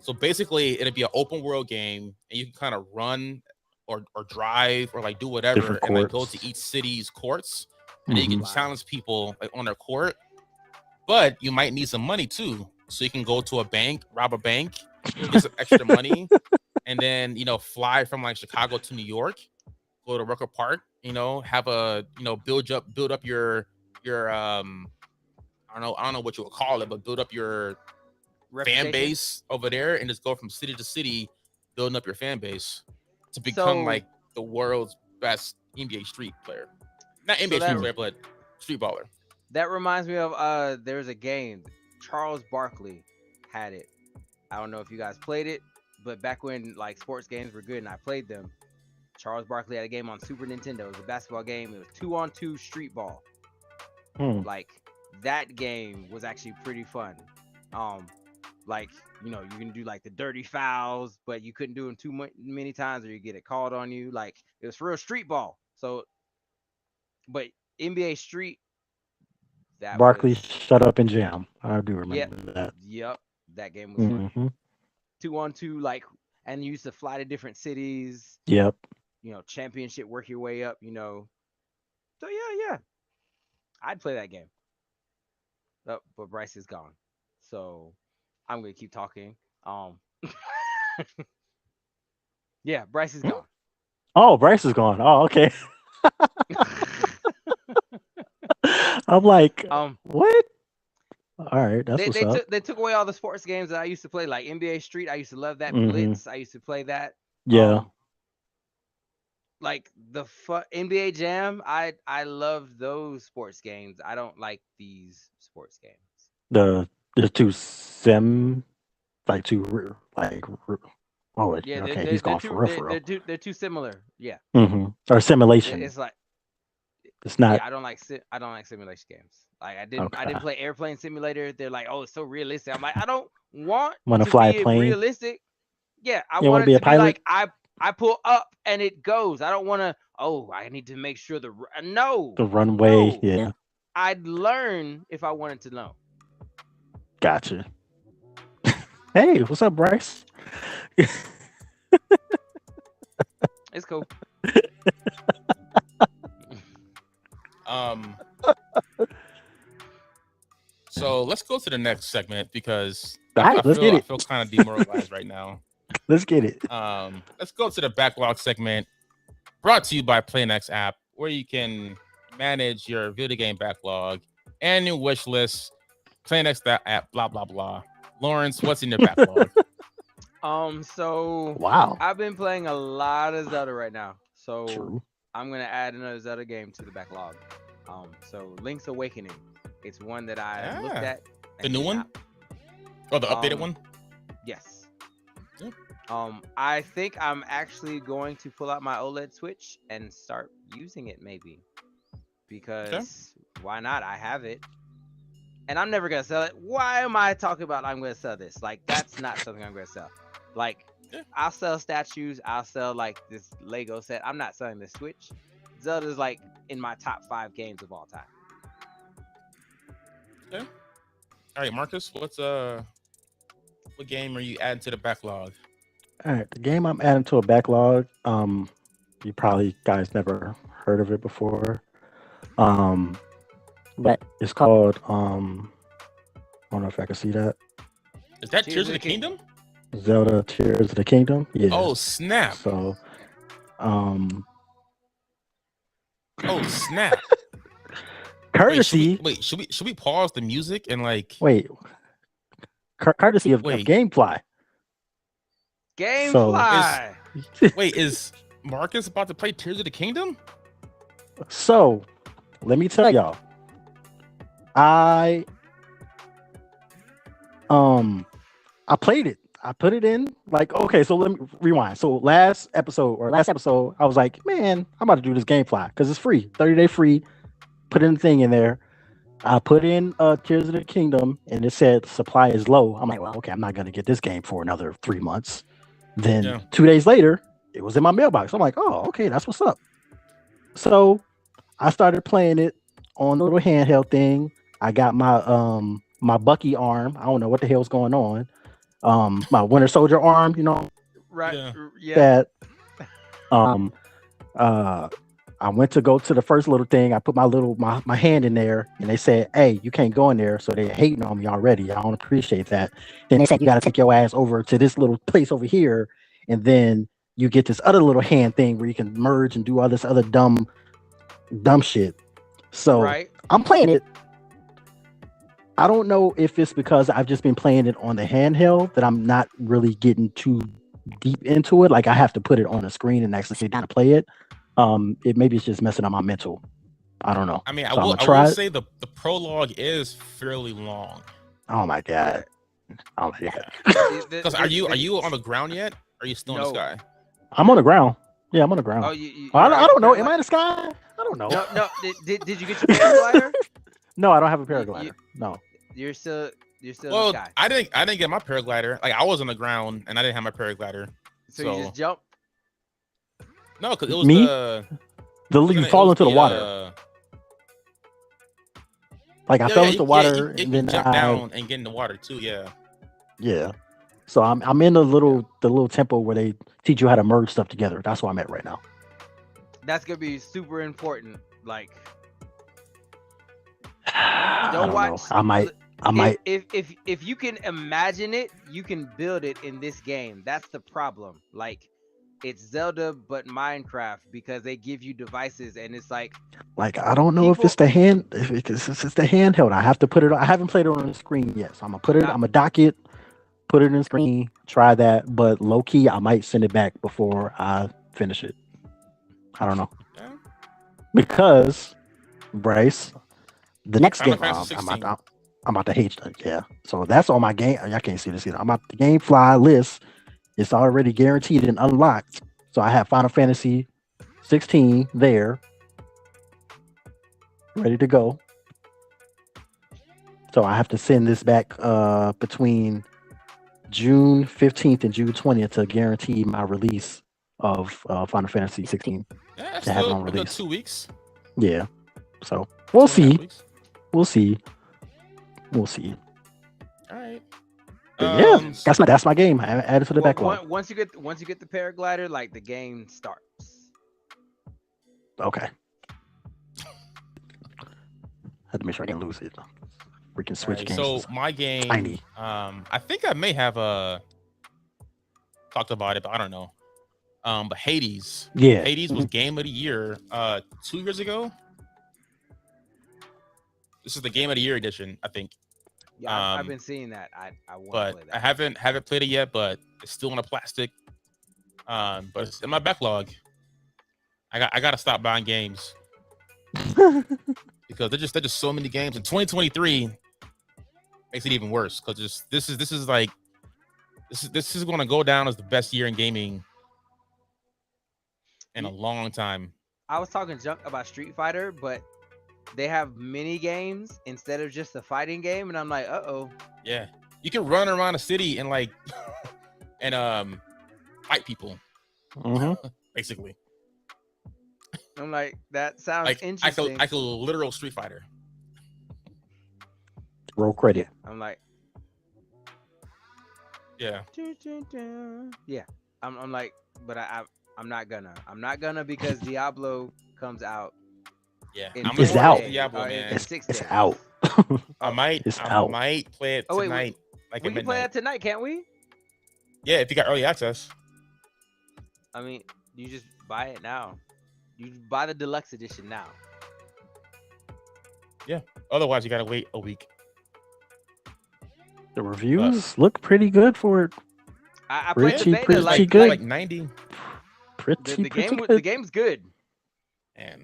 So basically, it'd be an open world game, and you can kind of run or drive or like do whatever, and like go to each city's courts, and you can challenge people like on their court. But you might need some money too, so you can go to a bank, rob a bank, get some extra money, and then fly from like Chicago to New York, go to Rucker Park, have a build up your I don't know what you would call it, but build up your fan base over there, and just go from city to city, building up your fan base to become like the world's best NBA Street player. Not NBA Street player, but street baller. That reminds me of there's a game. Charles Barkley had it. I don't know if you guys played it, but back when like sports games were good and I played them, Charles Barkley had a game on Super Nintendo. It was a basketball game. It was 2-on-2 street ball. Like that game was actually pretty fun. Like you can do like the dirty fouls, but you couldn't do them too many times or you get it called on you. Like it was for real street ball. So, but NBA Street. That Barkley, shut up and jam. I do remember that. Yep, that game was fun. 2-on-2, like, and you used to fly to different cities. Yep. Championship, work your way up. So yeah, I'd play that game. Oh, but Bryce is gone, so I'm gonna keep talking. Yeah, Bryce is gone. Oh, Bryce is gone. Oh, okay. I'm like, what? All right, that's what's up. They took away all the sports games that I used to play, like NBA Street. I used to love that. Blitz. I used to play that. Yeah. Like the NBA Jam. I love those sports games. I don't like these sports games. The two sim, like two like. Oh, yeah. Okay, he's gone for real. They're too similar. Yeah. Or simulation. It's like. It's not. Yeah, I don't like simulation games. Like I didn't play Airplane Simulator. They're like, oh, it's so realistic. I'm like, I don't want to fly a plane. Realistic. Yeah, I want it to be like I pull up and it goes. I don't want to. Oh, I need to make sure the runway. No. Yeah. I'd learn if I wanted to know. Gotcha. Hey, what's up, Bryce? It's cool. So let's go to the next segment because I feel kind of demoralized right now. Let's get it. Let's go to the backlog segment, brought to you by PlayNext app, where you can manage your video game backlog and your wish list. PlayNext app, blah blah blah. Lawrence, what's in your backlog? So wow, I've been playing a lot of Zelda right now. So true. I'm gonna add another Zelda game to the backlog. So Link's Awakening. It's one that I looked at. The new one? Oh, the updated one? Yes. Yep. I think I'm actually going to pull out my OLED Switch and start using it maybe. Because why not? I have it. And I'm never gonna sell it. Why am I talking about I'm gonna sell this? Like that's not something I'm gonna sell. Like I'll sell statues, I'll sell like this Lego set. I'm not selling the Switch. Zelda's like in my top 5 games of all time. Okay. All right, Marcus, what game are you adding to the backlog? All right, the game I'm adding to a backlog, you probably guys never heard of it before. But it's called I don't know if I can see that. Is that Tears of the Kingdom? Zelda Tears of the Kingdom? Yeah. Oh snap. So oh snap. Courtesy. Wait, should we pause the music and like courtesy of Gamefly. Gamefly. Is Marcus about to play Tears of the Kingdom? So let me tell y'all. I played it. I put it in like, okay, so let me rewind. So last episode, I was like, man, I'm about to do this Gamefly because it's free, 30-day free. Put in the thing in there. I put in Tears of the Kingdom and it said supply is low. I'm like, well, okay, I'm not gonna get this game for another 3 months. Then 2 days later, it was in my mailbox. I'm like, oh, okay, that's what's up. So I started playing it on the little handheld thing. I got my my Bucky arm. I don't know what the hell's going on. My Winter Soldier arm. Right. Yeah. Yeah. that. Um, uh, I went to go to the first little thing. I put my hand in there, and they said, "Hey, you can't go in there." So they're hating on me already. I don't appreciate that. Then they said you got to take your ass over to this little place over here, and then you get this other little hand thing where you can merge and do all this other dumb shit. So Right. I'm playing it. I don't know if it's because I've just been playing it on the handheld that I'm not really getting too deep into it. Like I have to put it on the screen and actually sit down and play it. Maybe it's just messing up my mental. I don't know. I mean, So I I'm try will it. say the prologue is fairly long. Oh my god. Oh my god. Because are you on the ground yet? Or are you still in the No. sky? I'm on the ground. Yeah, I'm on the ground. Oh, you I don't know. Am I in the sky? I don't know. No. Did you get your paraglider? No, I don't have a paraglider. No. You're still in Well, the sky. I didn't get my paraglider. Like I was on the ground and I didn't have my paraglider. So you just jump. No, because it was Me? it You was fall into the the, water. Like I fell into the water you and then jump down and get in the water too. Yeah. Yeah. So I'm in the little temple where they teach you how to merge stuff together. That's where I'm at right now. That's gonna be super important. Like, I don't don't watch. know. I might. If you can imagine it, you can build it in this game. That's the problem. Like, it's Zelda but Minecraft because they give you devices and it's like I don't know if it's the hand. If it's the handheld. I have to put it. I haven't played it on the screen yet, so I'm gonna put it. I'm gonna dock it. Put it in the screen. Try that, but low key, I might send it back before I finish it. I don't know because Bryce, the next game I'm about to hate. Yeah, so that's on my game. Y'all can't see this either. I'm about the GameFly list. It's already guaranteed and unlocked. So I have Final Fantasy 16 there, ready to go. So I have to send this back between June 15th and June 20th to guarantee my release of Final Fantasy 16. Yeah, to have it on release. 2 weeks. Yeah. So we'll see. We'll see. We'll see. All right. Yeah, that's my game. I added to the backlog. Once you get the paraglider, like the game starts. Okay. Had to make sure I didn't lose it. Freaking Switch games. So my game, tiny. I think I may have talked about it, but I don't know. But Hades. Yeah. Hades was Game of the Year 2 years ago. This is the Game of the Year edition, I think. Yeah, I've been seeing that. I want to play that. I haven't played it yet, but it's still in a plastic. But it's in my backlog. I gotta stop buying games because there's just so many games. In 2023 makes it even worse because this is going to go down as the best year in gaming in a long time. I was talking junk about Street Fighter, but they have mini games instead of just a fighting game, and I'm like, yeah, you can run around a city and fight people, basically. I'm like, that sounds interesting. Like a literal Street Fighter. Roll credit. I'm like, yeah. I'm like, but I'm not gonna because Diablo comes out. Yeah, it's out. Diablo, man. It's out. I might play it tonight. We can play that tonight, can't we? Yeah, if you got early access. I mean, you just buy it now. You buy the deluxe edition now. Yeah. Otherwise, you gotta wait a week. The reviews look pretty good for it. I played the beta, pretty good. Like 90. Pretty good. The game's good. And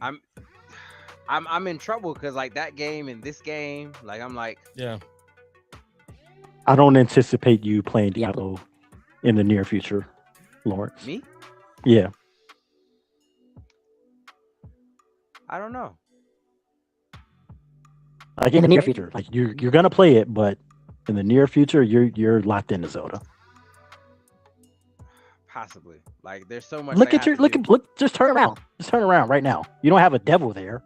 I'm in trouble because like that game and this game, like I'm like, yeah. I don't anticipate you playing Diablo in the near future, Lawrence. Me? Yeah. I don't know. Like in the near future, like you're gonna play it, but in the near future, you're locked into Zelda. Possibly. Like there's so much. Look. Just turn around. Just turn around right now. You don't have a devil there.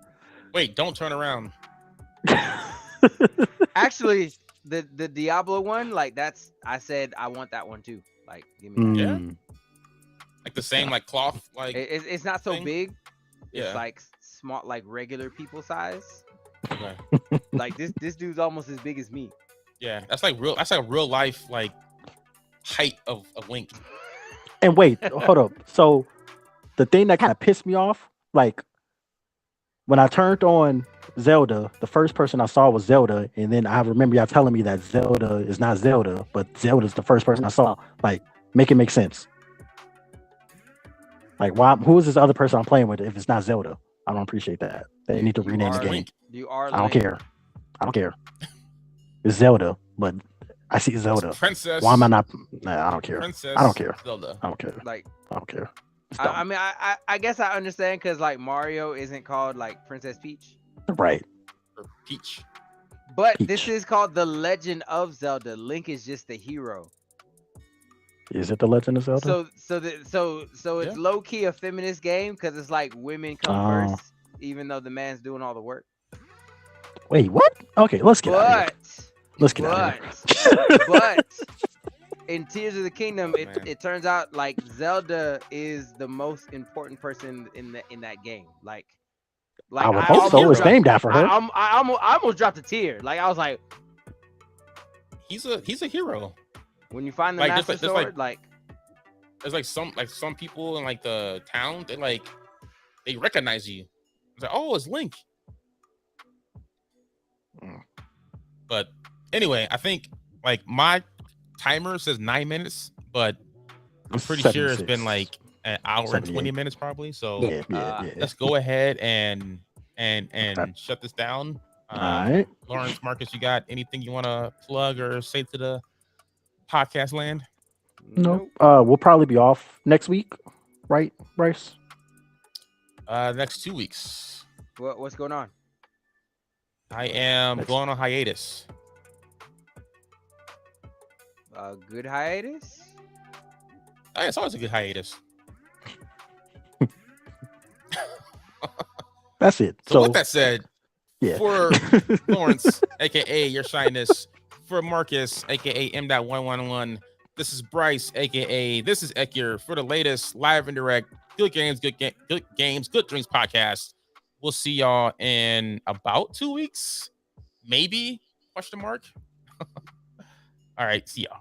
Wait, don't turn around. Actually, the Diablo one, like I said I want that one too. Like, give me that. Yeah. Like the same like cloth like it's not so thing? big. It's Yeah. like small, like regular people size. Okay. Like this dude's almost as big as me. Yeah, that's like real life like height of Link. And wait, hold up. So the thing that kind of pissed me off, like when I turned on Zelda, the first person I saw was Zelda, and then I remember y'all telling me that Zelda is not Zelda, but Zelda's the first person I saw. Like, make it make sense. Like, why? Who is this other person I'm playing with if it's not Zelda? I don't appreciate that. They need to rename the game. Link. You are. I don't care. It's Zelda, but I see Zelda. It's Princess. Why am I not? Nah, I don't care. Princess I don't care. Zelda. I don't care. Like, I don't care. I mean, I guess I understand because like Mario isn't called like Princess Peach. Right. Or Peach. But Peach. this is called The Legend of Zelda. Link is just the hero. Is it The Legend of Zelda? So it's low key a feminist game because it's like women come first, even though the man's doing all the work. Wait, what? Okay, let's get out of here. Let's get out of here. But in Tears of the Kingdom, it turns out like Zelda is the most important person in that game. Like I would hope so. It's named after her. I almost dropped a tear. Like I was like, he's a hero. When you find the Like, Master Sword, there's like some people in like the town, they recognize you. It's like, oh, it's Link. But anyway, I think like my timer says 9 minutes, but I'm pretty sure it's been like an hour and 20 minutes probably. So yeah. Let's go ahead and shut this down. All right. Lawrence, Marcus, you got anything you want to plug or say to the podcast land? No. We'll probably be off next week, right, Bryce? Next 2 weeks. What's going on? I am going on hiatus. Good hiatus? It's always a good hiatus. That's it. So with that said, yeah. For Lawrence, aka Your Shyness, for Marcus, aka M.111, this is Bryce, aka this is Ekir, for the latest live and direct Good Games, Good Drinks podcast. We'll see y'all in about 2 weeks, maybe? ? All right, see y'all.